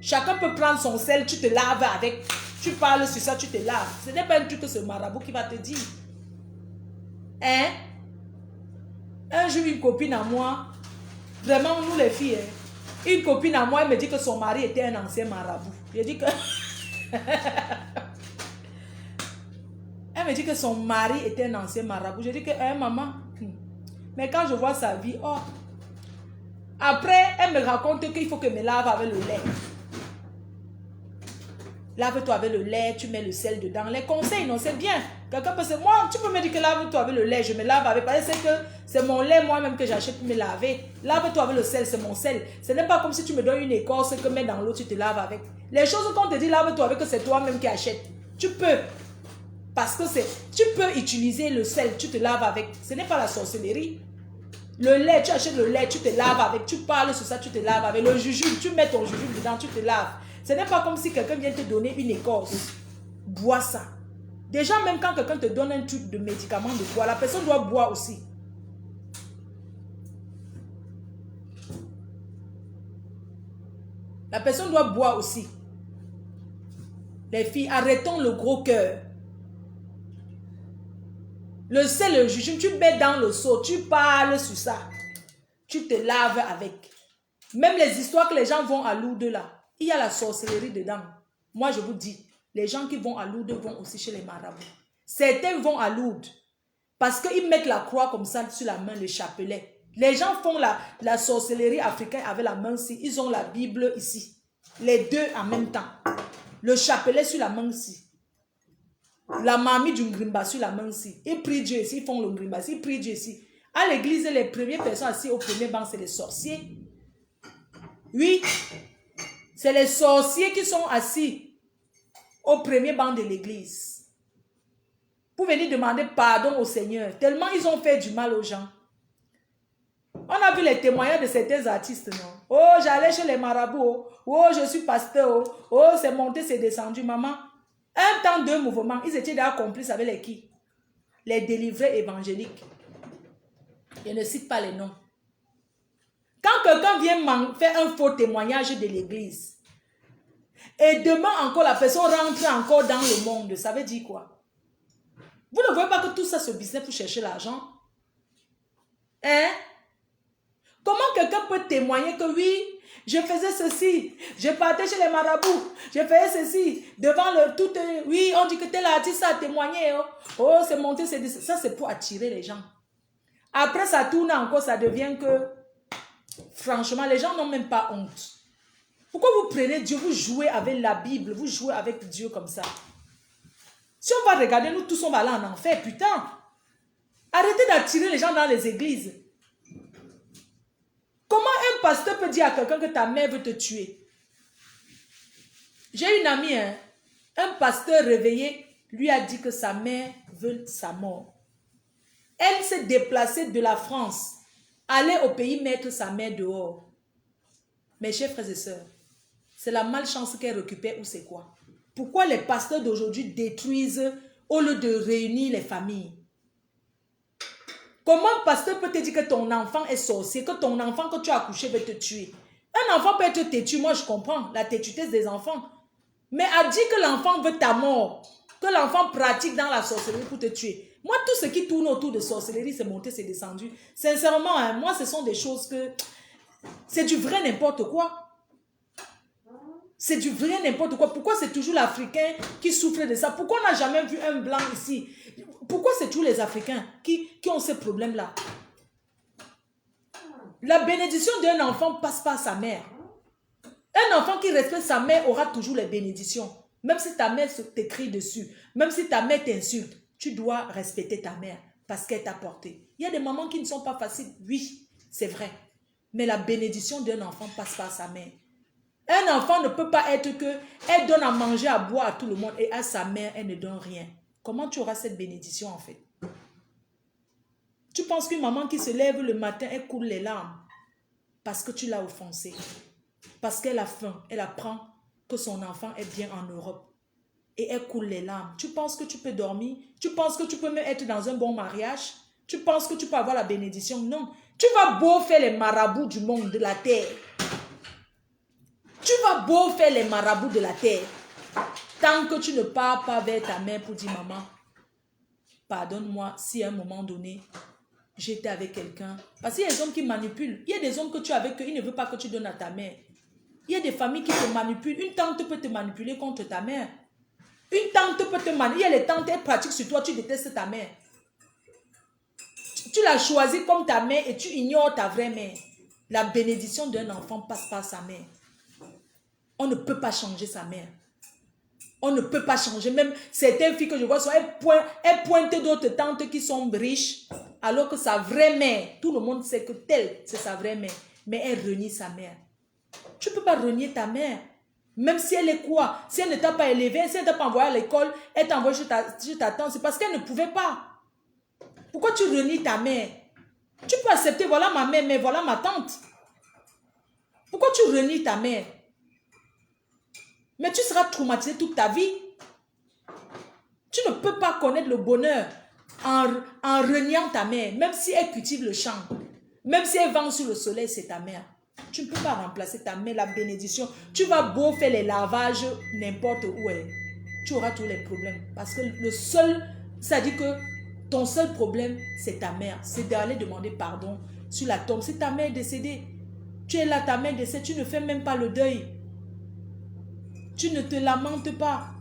Chacun peut prendre son sel, tu te laves avec. Tu parles sur ça, tu te laves. Ce n'est pas un truc que ce marabout qui va te dire. Hein? Un jour, une copine à moi, vraiment, nous les filles, hein, une copine à moi, elle me dit que son mari était un ancien marabout. Je dis que... Elle me dit que son mari était un ancien marabout. Je dis que, hein, maman... Mais quand je vois sa vie, oh. Après, elle me raconte qu'il faut que je me lave avec le lait. Lave-toi avec le lait, tu mets le sel dedans. Les conseils, non, c'est bien. Quelqu'un peut se... Moi, tu peux me dire que lave-toi avec le lait, je me lave avec... Parce que c'est mon lait moi-même que j'achète pour me laver. Lave-toi avec le sel, c'est mon sel. Ce n'est pas comme si tu me donnes une écorce que mets dans l'eau, tu te laves avec. Les choses qu'on te dit, lave-toi avec, c'est toi-même qui achètes. Tu peux. Parce que c'est... Tu peux utiliser le sel, tu te laves avec. Ce n'est pas la sorcellerie. Le lait, tu achètes le lait, tu te laves avec. Tu parles sur ça, tu te laves avec. Le jujube, tu mets ton jujube dedans, tu te laves. Ce n'est pas comme si quelqu'un vient te donner une écorce. Bois ça. Déjà, même quand quelqu'un te donne un truc de médicament de boire, la personne doit boire aussi. La personne doit boire aussi. Les filles, arrêtons le gros cœur. Le sel, le jujube, tu mets dans le seau, tu parles sur ça. Tu te laves avec. Même les histoires que les gens vont à Lourdes là, il y a la sorcellerie dedans. Moi, je vous dis, les gens qui vont à Lourdes vont aussi chez les marabouts. Certains vont à Lourdes parce qu'ils mettent la croix comme ça sur la main, le chapelet. Les gens font la sorcellerie africaine avec la main ici. Ils ont la Bible ici. Les deux en même temps. Le chapelet sur la main ici. La mamie du Ngrimba sur la main ici. Ils prient Dieu ici. Ils font le Ngrimba ici. Ils prient Dieu ici. À l'église, les premières personnes assis au premier banc, c'est les sorciers. Oui. C'est les sorciers qui sont assis au premier banc de l'église. Pour venir demander pardon au Seigneur. Tellement ils ont fait du mal aux gens. On a vu les témoignages de certains artistes, non? Oh, j'allais chez les marabouts. Oh, je suis pasteur. Oh, c'est monté, c'est descendu. Maman, un temps, deux mouvements, ils étaient déjà complices avec les qui? Les délivrés évangéliques. Je ne cite pas les noms. Quand quelqu'un vient faire un faux témoignage de l'église, et demain encore, la personne rentre encore dans le monde, ça veut dire quoi? Vous ne voyez pas que tout ça, c'est business pour chercher l'argent? Hein? Comment quelqu'un peut témoigner que oui, je faisais ceci, je partais chez les marabouts, je faisais ceci, devant le tout, oui, on dit que tel artiste a témoigné, oh c'est monté, c'est ça, c'est pour attirer les gens. Après, ça tourne encore, ça devient que, franchement, les gens n'ont même pas honte. Pourquoi vous prenez Dieu, vous jouez avec la Bible, vous jouez avec Dieu comme ça? Si on va regarder, nous tous, on va aller en enfer, putain. Arrêtez d'attirer les gens dans les églises. Comment un pasteur peut dire à quelqu'un que ta mère veut te tuer? J'ai une amie, hein, un pasteur réveillé lui a dit que sa mère veut sa mort. Elle s'est déplacée de la France, aller au pays mettre sa mère dehors. Mes chers frères et sœurs, c'est la malchance qu'elle récupère ou c'est quoi? Pourquoi les pasteurs d'aujourd'hui détruisent au lieu de réunir les familles? Comment un pasteur peut te dire que ton enfant est sorcier, que ton enfant que tu as accouché veut te tuer? Un enfant peut être têtu, moi je comprends la têtutesse des enfants. Mais à dire que l'enfant veut ta mort, que l'enfant pratique dans la sorcellerie pour te tuer. Moi, tout ce qui tourne autour de sorcellerie, c'est monté, c'est descendu. Sincèrement, hein, moi, ce sont des choses que... C'est du vrai n'importe quoi. C'est du vrai n'importe quoi. Pourquoi c'est toujours l'Africain qui souffre de ça? Pourquoi on n'a jamais vu un blanc ici? Pourquoi c'est tous les Africains qui ont ces problèmes-là? La bénédiction d'un enfant passe par sa mère. Un enfant qui respecte sa mère aura toujours les bénédictions. Même si ta mère te crie dessus, même si ta mère t'insulte, tu dois respecter ta mère parce qu'elle t'a porté. Il y a des mamans qui ne sont pas faciles, oui, c'est vrai. Mais la bénédiction d'un enfant passe par sa mère. Un enfant ne peut pas être que elle donne à manger, à boire à tout le monde et à sa mère, elle ne donne rien. Comment tu auras cette bénédiction en fait? Tu penses qu'une maman qui se lève le matin, elle coule les larmes parce que tu l'as offensée. Parce qu'elle a faim, elle apprend que son enfant est bien en Europe. Et elle coule les larmes. Tu penses que tu peux dormir? Tu penses que tu peux même être dans un bon mariage? Tu penses que tu peux avoir la bénédiction? Non. Tu vas beau faire les marabouts du monde, de la terre. Tu vas beau faire les marabouts de la terre. Tant que tu ne pars pas vers ta mère pour dire, maman, pardonne-moi si à un moment donné, j'étais avec quelqu'un. Parce qu'il y a des hommes qui manipulent. Il y a des hommes que tu es avec eux, ils ne veulent pas que tu donnes à ta mère. Il y a des familles qui te manipulent. Une tante peut te manipuler contre ta mère. Une tante peut te manipuler. Il y a les tantes, elles pratiquent sur toi, tu détestes ta mère. Tu l'as choisie comme ta mère et tu ignores ta vraie mère. La bénédiction d'un enfant passe par sa mère. On ne peut pas changer sa mère. On ne peut pas changer. Même certaines filles que je vois, elles pointent d'autres tantes qui sont riches, alors que sa vraie mère, tout le monde sait que telle, c'est sa vraie mère. Mais elle renie sa mère. Tu ne peux pas renier ta mère. Même si elle est quoi? Si elle ne t'a pas élevé, si elle ne t'a pas envoyé à l'école, elle t'a envoyé chez ta tante, c'est parce qu'elle ne pouvait pas. Pourquoi tu renies ta mère? Tu peux accepter, voilà ma mère, mais voilà ma tante. Pourquoi tu renies ta mère? Mais tu seras traumatisé toute ta vie. Tu ne peux pas connaître le bonheur en reniant ta mère. Même si elle cultive le champ, même si elle vend sur le soleil, c'est ta mère. Tu ne peux pas remplacer ta mère, la bénédiction. Tu vas beau faire les lavages n'importe où. Tu auras tous les problèmes. Parce que le seul, ça dit que ton seul problème, c'est ta mère. C'est d'aller demander pardon sur la tombe. Si ta mère est décédée, tu es là, ta mère est décédée, tu ne fais même pas le deuil. Tu ne te lamentes pas.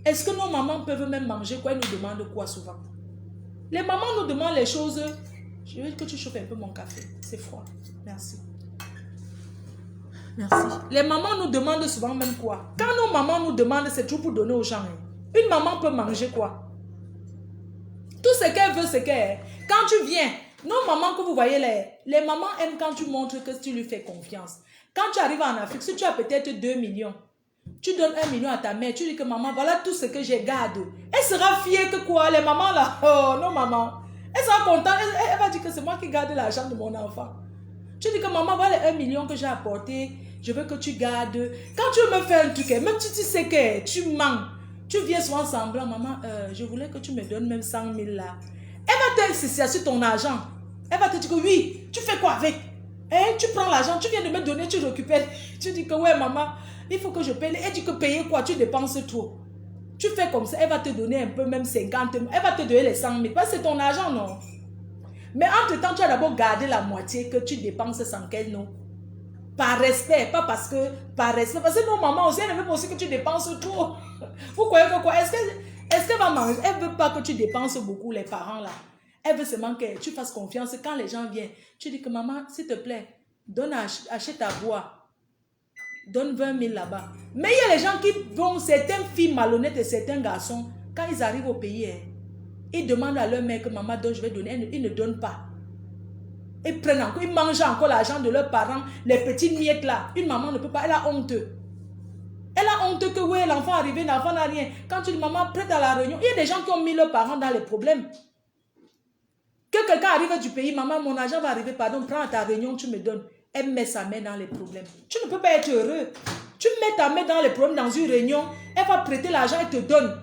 Est-ce que nos mamans peuvent même manger quoi? Elles nous demandent quoi souvent? Les mamans nous demandent les choses. Je veux que tu chauffes un peu mon café. C'est froid. Merci. Merci. Les mamans nous demandent souvent même quoi? Quand nos mamans nous demandent, c'est tout pour donner aux gens. Une maman peut manger quoi? Tout ce qu'elle veut, c'est qu'elle... Quand tu viens, nos mamans que vous voyez, les mamans aiment quand tu montres que tu lui fais confiance. Quand tu arrives en Afrique, si tu as peut-être 2 millions, tu donnes 1 million à ta mère, tu dis que maman, voilà tout ce que j'ai gardé. Elle sera fière que quoi? Les mamans là, oh non maman. Elle sera contente, elle va dire que c'est moi qui garde l'argent de mon enfant. Tu dis que maman, voilà les 1 million que j'ai apporté, je veux que tu gardes. Quand tu me fais un truc, même si tu sais que tu mens, tu viens souvent semblant, maman, je voulais que tu me donnes même 100 000 là. Elle va t'insister sur ton argent. Elle va te dire que oui, tu fais quoi avec? Tu prends l'argent, tu viens de me donner, tu récupères. Tu dis que ouais maman, il faut que je paye. Elle dit que payer quoi? Tu dépenses trop. Tu fais comme ça, elle va te donner un peu, même 50 000. Elle va te donner les 100 000. Parce que c'est ton argent, non? Mais entre-temps, tu as d'abord gardé la moitié que tu dépenses sans qu'elle, non? Par respect, pas parce que... Par respect. Parce que nos mamans aussi, elles veulent aussi que tu dépenses trop. Vous croyez que quoi? Est-ce qu'elle va manger? Elle ne veut pas que tu dépenses beaucoup, les parents, là. Elle veut seulement que tu fasses confiance. Quand les gens viennent, tu dis que maman, s'il te plaît, achète à boire. Donne 20 000 là-bas. Mais il y a les gens qui vont, certaines filles malhonnêtes et certains garçons, quand ils arrivent au pays, ils demandent à leur mère que maman donne, je vais donner. Ils ne donnent pas. Ils prennent encore, ils mangent encore l'argent de leurs parents, les petites miettes là. Une maman ne peut pas, elle a honte. Elle a honte que oui, l'enfant est arrivé, l'enfant n'a rien. Quand tu dis maman, prête à la réunion, il y a des gens qui ont mis leurs parents dans les problèmes. Que quelqu'un arrive du pays, maman, mon argent va arriver, pardon, prends à ta réunion, tu me donnes. Elle met sa main dans les problèmes. Tu ne peux pas être heureux. Tu mets ta main dans les problèmes dans une réunion, elle va prêter l'argent, elle te donne.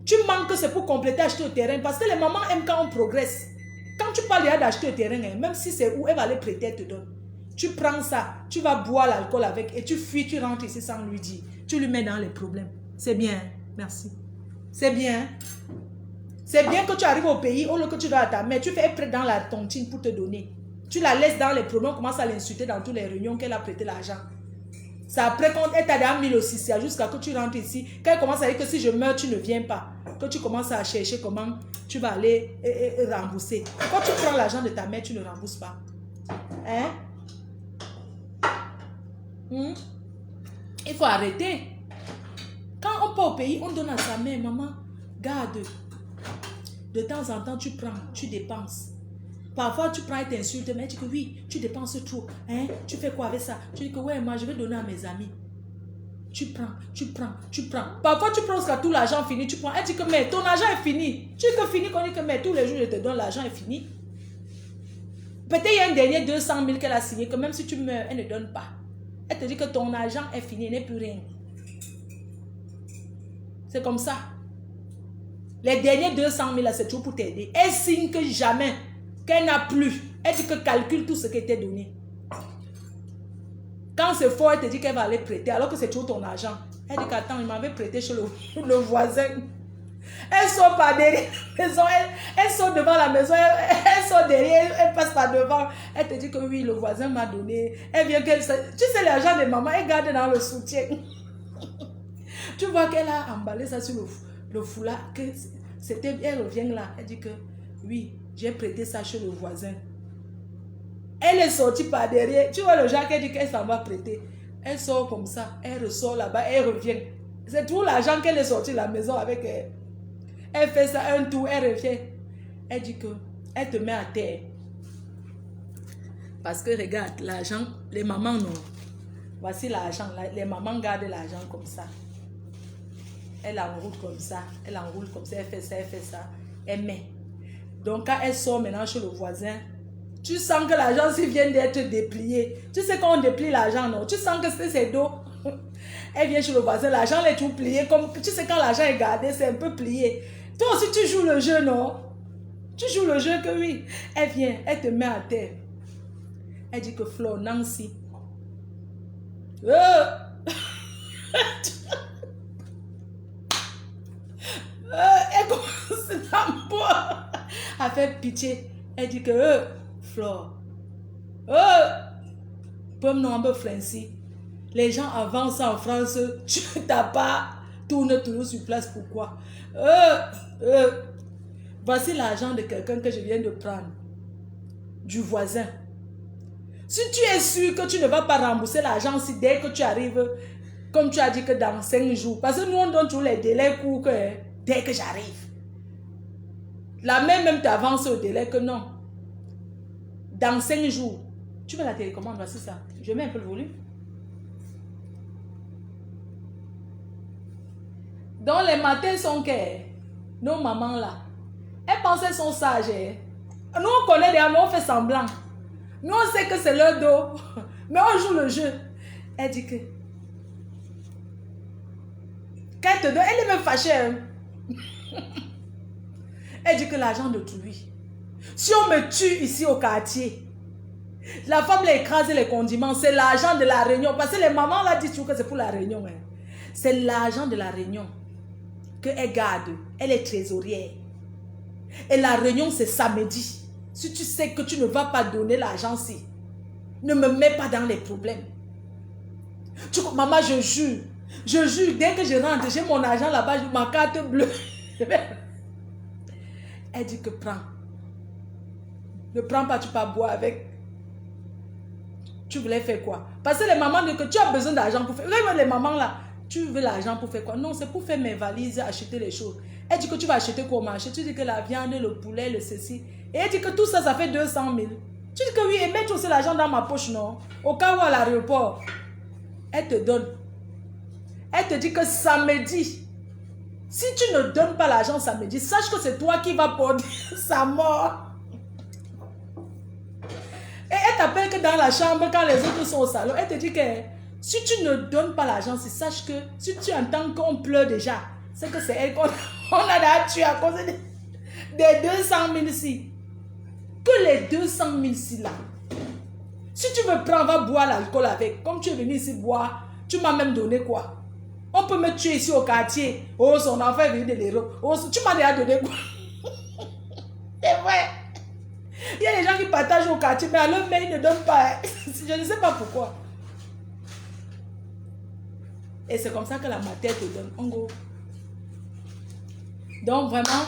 Tu manques que c'est pour compléter, acheter au terrain. Parce que les mamans aiment quand on progresse. Quand tu parles d'acheter au terrain, même si c'est où, elle va aller prêter, elle te donne. Tu prends ça, tu vas boire l'alcool avec et tu fuis, tu rentres ici sans lui dire. Tu lui mets dans les problèmes. C'est bien, merci. C'est bien. C'est bien que tu arrives au pays, au lieu que tu dois à ta mère, tu fais prêt dans la tontine pour te donner. Tu la laisses dans les problèmes, on commence à l'insulter dans toutes les réunions qu'elle a prêté l'argent. C'est après quand elle t'a déjà mis le CCA jusqu'à que tu rentres ici, quand elle commence à dire que si je meurs, tu ne viens pas. Que tu commences à chercher comment tu vas aller rembourser. Quand tu prends l'argent de ta mère, tu ne rembourses pas. Hein? Il faut arrêter. Quand on part au pays, on donne à sa mère, maman, garde. De temps en temps, tu prends, tu dépenses. Parfois, tu prends et t'insultes, mais tu dis que oui, tu dépenses trop. Hein? Tu fais quoi avec ça? Tu dis que ouais, moi, je vais donner à mes amis. Tu prends, tu prends, tu prends. Parfois, tu prends jusqu'à tout l'argent fini, tu prends. Elle dit que mais ton argent est fini. Tu dis que fini, qu'on dit que mais tous les jours, je te donne, l'argent est fini. Peut-être il y a un dernier 200 000 qu'elle a signé, que même si tu meurs, elle ne donne pas. Elle te dit que ton argent est fini, il n'est plus rien. C'est comme ça. Les derniers 200 000, c'est tout pour t'aider. Elle signe que jamais, qu'elle n'a plus. Elle dit que calcule tout ce qui était donné. Quand c'est fort, elle te dit qu'elle va aller prêter, alors que c'est toujours ton argent. Elle dit qu'attends, il m'avait prêté chez le voisin. Elle sort par derrière la maison, elle sort devant la maison, elle sort derrière, elle passe par devant. Elle te dit que oui, le voisin m'a donné. Elle vient qu'elle... Tu sais, l'argent de maman, elle garde dans le soutien. Tu vois qu'elle a emballé ça sur le foulard, que c'était, elle revient là, elle dit que oui, j'ai prêté ça chez le voisin. Elle est sortie par derrière, tu vois le genre qu'elle dit qu'elle s'en va prêter. Elle sort comme ça, elle ressort là-bas, elle revient. C'est tout l'argent qu'elle est sortie de la maison avec elle. Elle fait ça un tour, elle revient. Elle dit que elle te met à terre. Parce que regarde, l'argent, les mamans non. Voici l'argent, les mamans gardent l'argent comme ça. Elle enroule comme ça, elle enroule comme ça, elle fait ça, elle met. Donc quand elle sort maintenant chez le voisin, tu sens que l'argent s'il vient d'être déplié. Tu sais quand on déplie l'argent, non? Tu sens que c'est ses dos. Elle vient chez le voisin, l'argent est tout plié. Comme, tu sais quand l'argent est gardé, c'est un peu plié. Toi aussi tu joues le jeu, non? Tu joues le jeu que oui. Elle vient, elle te met à terre. Elle dit que Flo, Nancy. Elle commence à faire pitié. Elle dit que Flore, pomme non peu Francis. Les gens avancent en France, tu t'as pas tourné toujours sur place, pourquoi? Voici l'argent de quelqu'un que je viens de prendre, du voisin. Si tu es sûr que tu ne vas pas rembourser l'argent si dès que tu arrives, comme tu as dit que dans 5 jours, parce que nous on donne tous les délais courts que dès que j'arrive. La même t'avance au délai que non. Dans 5 jours, tu veux la télécommande, voici ça. Je mets un peu le volume. Donc les matins sont que nos mamans là, elles pensent qu'elles sont sages. Nous on connaît des amants, on fait semblant. Nous on sait que c'est leur dos, mais on joue le jeu. Elle dit que quand elle te donne, elle est même fâchée. Hein? Elle dit que l'argent d'autrui. Si on me tue ici au quartier, la femme l'a écrasé les condiments, c'est l'argent de la réunion. Parce que les mamans là disent toujours que c'est pour la réunion. Hein. C'est l'argent de la réunion qu'elle garde. Elle est trésorière. Et la réunion c'est samedi. Si tu sais que tu ne vas pas donner l'argent-ci, ne me mets pas dans les problèmes. Maman, je jure, dès que je rentre, j'ai mon argent là-bas, ma carte bleue. Elle dit que prends. Ne prends pas, tu peux boire avec. Tu voulais faire quoi? Parce que les mamans disent que tu as besoin d'argent pour faire. Les mamans là, tu veux l'argent pour faire quoi? Non, c'est pour faire mes valises, acheter les choses. Elle dit que tu vas acheter quoi au marché? Tu dis que la viande, le poulet, le ceci. Et elle dit que tout ça, ça fait 200 000. Tu dis que oui, et mettre aussi l'argent dans ma poche, non? Au cas où à l'aéroport, elle te donne. Elle te dit que samedi, si tu ne donnes pas l'argent samedi, sache que c'est toi qui vas porter sa mort. Et elle t'appelle que dans la chambre, quand les autres sont au salon, elle te dit que si tu ne donnes pas l'argent, sache que si tu entends qu'on pleure déjà, c'est que c'est elle qu'on a déjà tué à cause des 200 000 ici. Que les 200 000 ici là. Si tu me prends, va boire l'alcool avec. Comme tu es venu ici boire, tu m'as même donné quoi? On peut me tuer ici au quartier. Oh, son enfant est venu de l'héros. Oh, tu m'as déjà donné quoi? C'est vrai. Il y a des gens qui partagent au quartier, mais alors mais ils ne donnent pas. Je ne sais pas pourquoi. Et c'est comme ça que la matière te donne. En gros. Donc vraiment,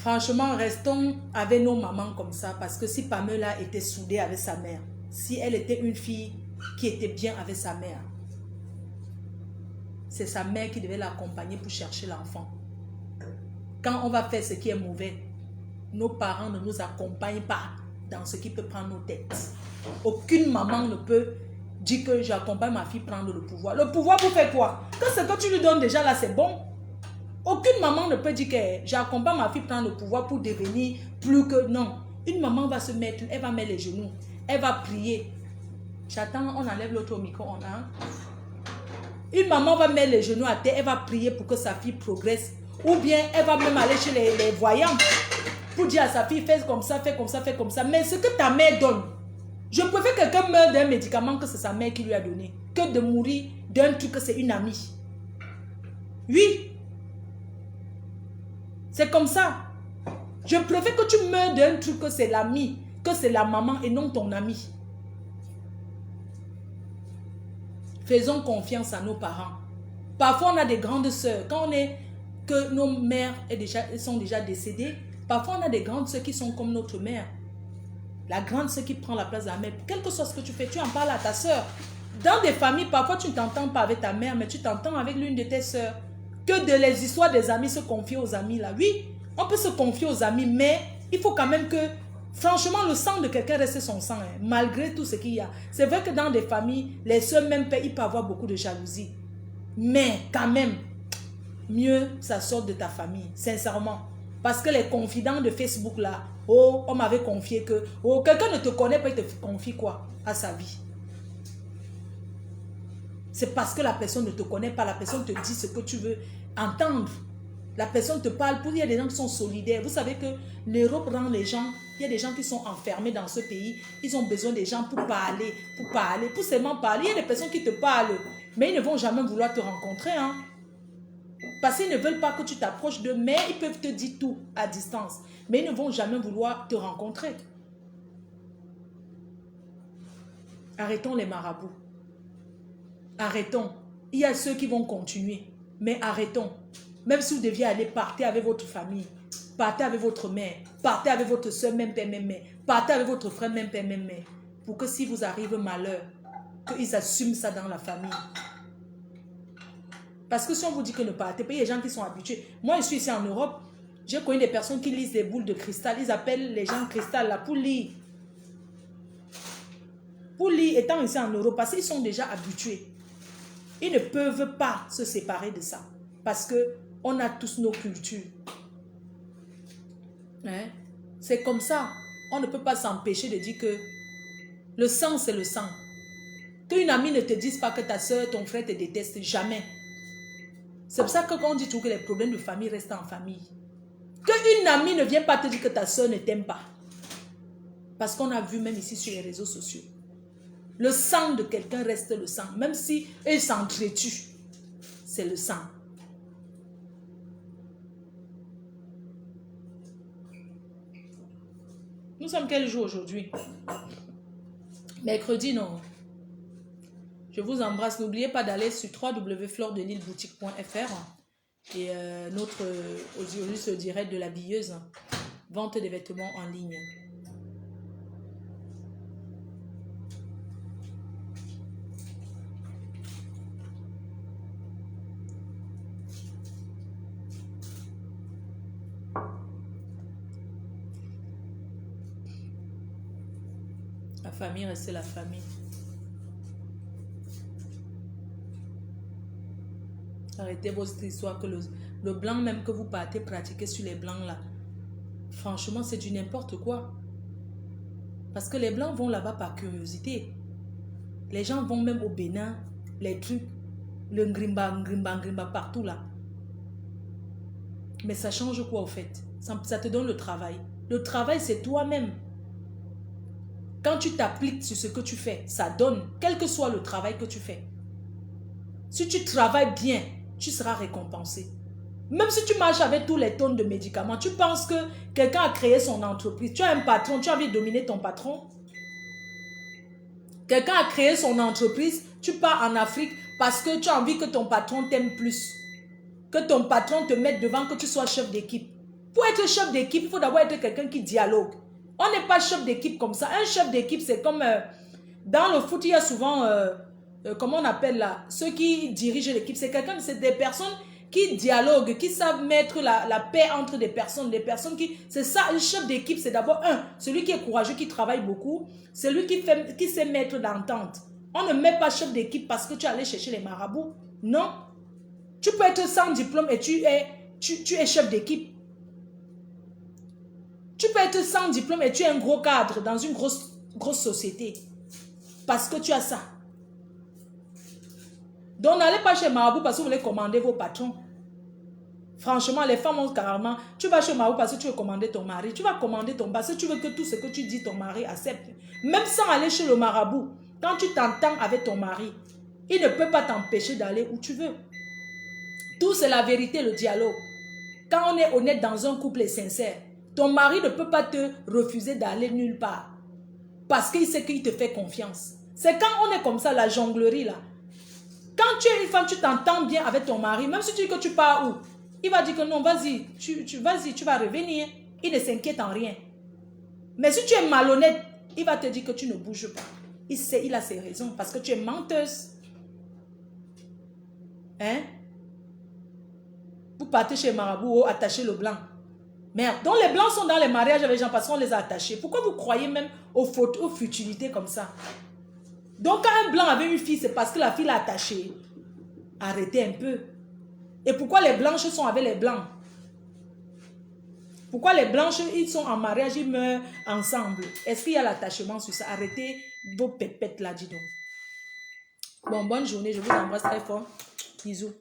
franchement, restons avec nos mamans comme ça. Parce que si Pamela était soudée avec sa mère, si elle était une fille qui était bien avec sa mère, c'est sa mère qui devait l'accompagner pour chercher l'enfant. Quand on va faire ce qui est mauvais, nos parents ne nous accompagnent pas dans ce qui peut prendre nos têtes. Aucune maman ne peut dire que j'accompagne ma fille prendre le pouvoir. Le pouvoir pour faire quoi? Que ce que tu lui donnes déjà là, c'est bon. Aucune maman ne peut dire que j'accompagne ma fille prendre le pouvoir pour devenir plus que... Non. Une maman va se mettre, elle va mettre les genoux, elle va prier. J'attends, on enlève l'autre micro, on a... Une maman va mettre les genoux à terre, elle va prier pour que sa fille progresse. Ou bien elle va même aller chez les voyants pour dire à sa fille, fais comme ça, fais comme ça, fais comme ça. Mais ce que ta mère donne, je préfère que quelqu'un meure d'un médicament que c'est sa mère qui lui a donné, que de mourir d'un truc que c'est une amie. Oui. C'est comme ça. Je préfère que tu meurs d'un truc que c'est l'ami, que c'est la maman et non ton ami. Faisons confiance à nos parents. Parfois, on a des grandes sœurs. Quand on est que nos mères sont déjà décédées, parfois, on a des grandes sœurs qui sont comme notre mère. La grande sœur qui prend la place de la mère. Quel que soit ce que tu fais, tu en parles à ta sœur. Dans des familles, parfois tu ne t'entends pas avec ta mère, mais tu t'entends avec l'une de tes soeurs. Que de les histoires des amis se confient aux amis là. Oui, on peut se confier aux amis, mais il faut quand même que, franchement, le sang de quelqu'un reste son sang, hein, malgré tout ce qu'il y a. C'est vrai que dans des familles, les soeurs même, il peut avoir beaucoup de jalousie. Mais quand même, mieux ça sort de ta famille, sincèrement. Parce que les confidents de Facebook là, oh, on m'avait confié que, oh, quelqu'un ne te connaît pas, il te confie quoi à sa vie. C'est parce que la personne ne te connaît pas, la personne te dit ce que tu veux entendre. La personne te parle, il y a des gens qui sont solidaires. Vous savez que l'Europe rend les gens, il y a des gens qui sont enfermés dans ce pays, ils ont besoin des gens pour parler, pour seulement parler. Il y a des personnes qui te parlent, mais ils ne vont jamais vouloir te rencontrer, hein. Parce qu'ils ne veulent pas que tu t'approches d'eux, mais ils peuvent te dire tout à distance. Mais ils ne vont jamais vouloir te rencontrer. Arrêtons les marabouts. Arrêtons. Il y a ceux qui vont continuer, mais arrêtons. Même si vous deviez aller, partez avec votre famille, partez avec votre mère, partez avec votre soeur, même père, même mère, partez avec votre frère, même père, même mère, pour que si vous arrive malheur, qu'ils assument ça dans la famille. Parce que si on vous dit que ne partez pas, il y a des gens qui sont habitués. Moi, je suis ici en Europe, j'ai connu des personnes qui lisent des boules de cristal, ils appellent les gens cristal là pour lire. Pour lire, étant ici en Europe, parce qu'ils sont déjà habitués. Ils ne peuvent pas se séparer de ça. Parce qu'on a tous nos cultures. Hein? C'est comme ça. On ne peut pas s'empêcher de dire que le sang, c'est le sang. Qu'une amie ne te dise pas que ta soeur, ton frère te déteste, jamais. C'est pour ça que quand on dit tout que les problèmes de famille restent en famille. Qu'une amie ne vienne pas te dire que ta soeur ne t'aime pas. Parce qu'on a vu même ici sur les réseaux sociaux. Le sang de quelqu'un reste le sang. Même si ils s'entretuent, c'est le sang. Nous sommes quel jour aujourd'hui? Mercredi, non. Je vous embrasse. N'oubliez pas d'aller sur www.floredelilleboutique.fr et notre aujourd'hui se direct de l'habilleuse. Vente des vêtements en ligne. La famille reste la famille. Arrêtez votre histoire que le blanc même que vous partez pratiquer sur les blancs là. Franchement, c'est du n'importe quoi. Parce que les blancs vont là-bas par curiosité. Les gens vont même au Bénin, les trucs, le ngrimba partout là. Mais ça change quoi au fait? Ça te donne le travail. Le travail, c'est toi-même. Quand tu t'appliques sur ce que tu fais, ça donne, quel que soit le travail que tu fais. Si tu travailles bien, tu seras récompensé. Même si tu marches avec tous les tonnes de médicaments, tu penses que quelqu'un a créé son entreprise. Tu as un patron, tu as envie de dominer ton patron. Quelqu'un a créé son entreprise, tu pars en Afrique parce que tu as envie que ton patron t'aime plus. Que ton patron te mette devant, que tu sois chef d'équipe. Pour être chef d'équipe, il faut d'abord être quelqu'un qui dialogue. On n'est pas chef d'équipe comme ça. Un chef d'équipe, c'est comme... dans le foot, il y a souvent... comment on appelle là? Ceux qui dirigent l'équipe, c'est quelqu'un, c'est des personnes qui dialoguent, qui savent mettre la paix entre des personnes qui... C'est ça, un chef d'équipe, c'est d'abord celui qui est courageux, qui travaille beaucoup, celui qui sait mettre d'entente. On ne met pas chef d'équipe parce que tu es allé chercher les marabouts. Non. Tu peux être sans diplôme et tu es chef d'équipe. Tu peux être sans diplôme et tu es un gros cadre dans une grosse société. Parce que tu as ça. Donc, n'allez pas chez Marabout parce que vous voulez commander vos patrons. Franchement, les femmes ont carrément... Tu vas chez Marabout parce que tu veux commander ton mari. Tu vas commander ton... Parce que tu veux que tout ce que tu dis, ton mari accepte. Même sans aller chez le marabout, quand tu t'entends avec ton mari, il ne peut pas t'empêcher d'aller où tu veux. Tout, c'est la vérité, le dialogue. Quand on est honnête dans un couple et sincère, ton mari ne peut pas te refuser d'aller nulle part. Parce qu'il sait qu'il te fait confiance. C'est quand on est comme ça, la jonglerie là. Quand tu es une femme, tu t'entends bien avec ton mari, même si tu dis que tu pars où, il va dire que non, vas-y, vas-y, tu vas revenir. Il ne s'inquiète en rien. Mais si tu es malhonnête, il va te dire que tu ne bouges pas. Il sait, il a ses raisons parce que tu es menteuse. Hein? Vous partez chez Marabout, attachez le blanc. Merde. Donc les blancs sont dans les mariages avec les gens parce qu'on les a attachés. Pourquoi vous croyez même aux futilités comme ça? Donc quand un blanc avait une fille, c'est parce que la fille l'a attachée. Arrêtez un peu. Et pourquoi les blanches sont avec les blancs? Pourquoi les blanches, ils sont en mariage, ils meurent ensemble? Est-ce qu'il y a l'attachement sur ça? Arrêtez vos pépettes là, dis donc. Bon, bonne journée, je vous embrasse très fort. Bisous.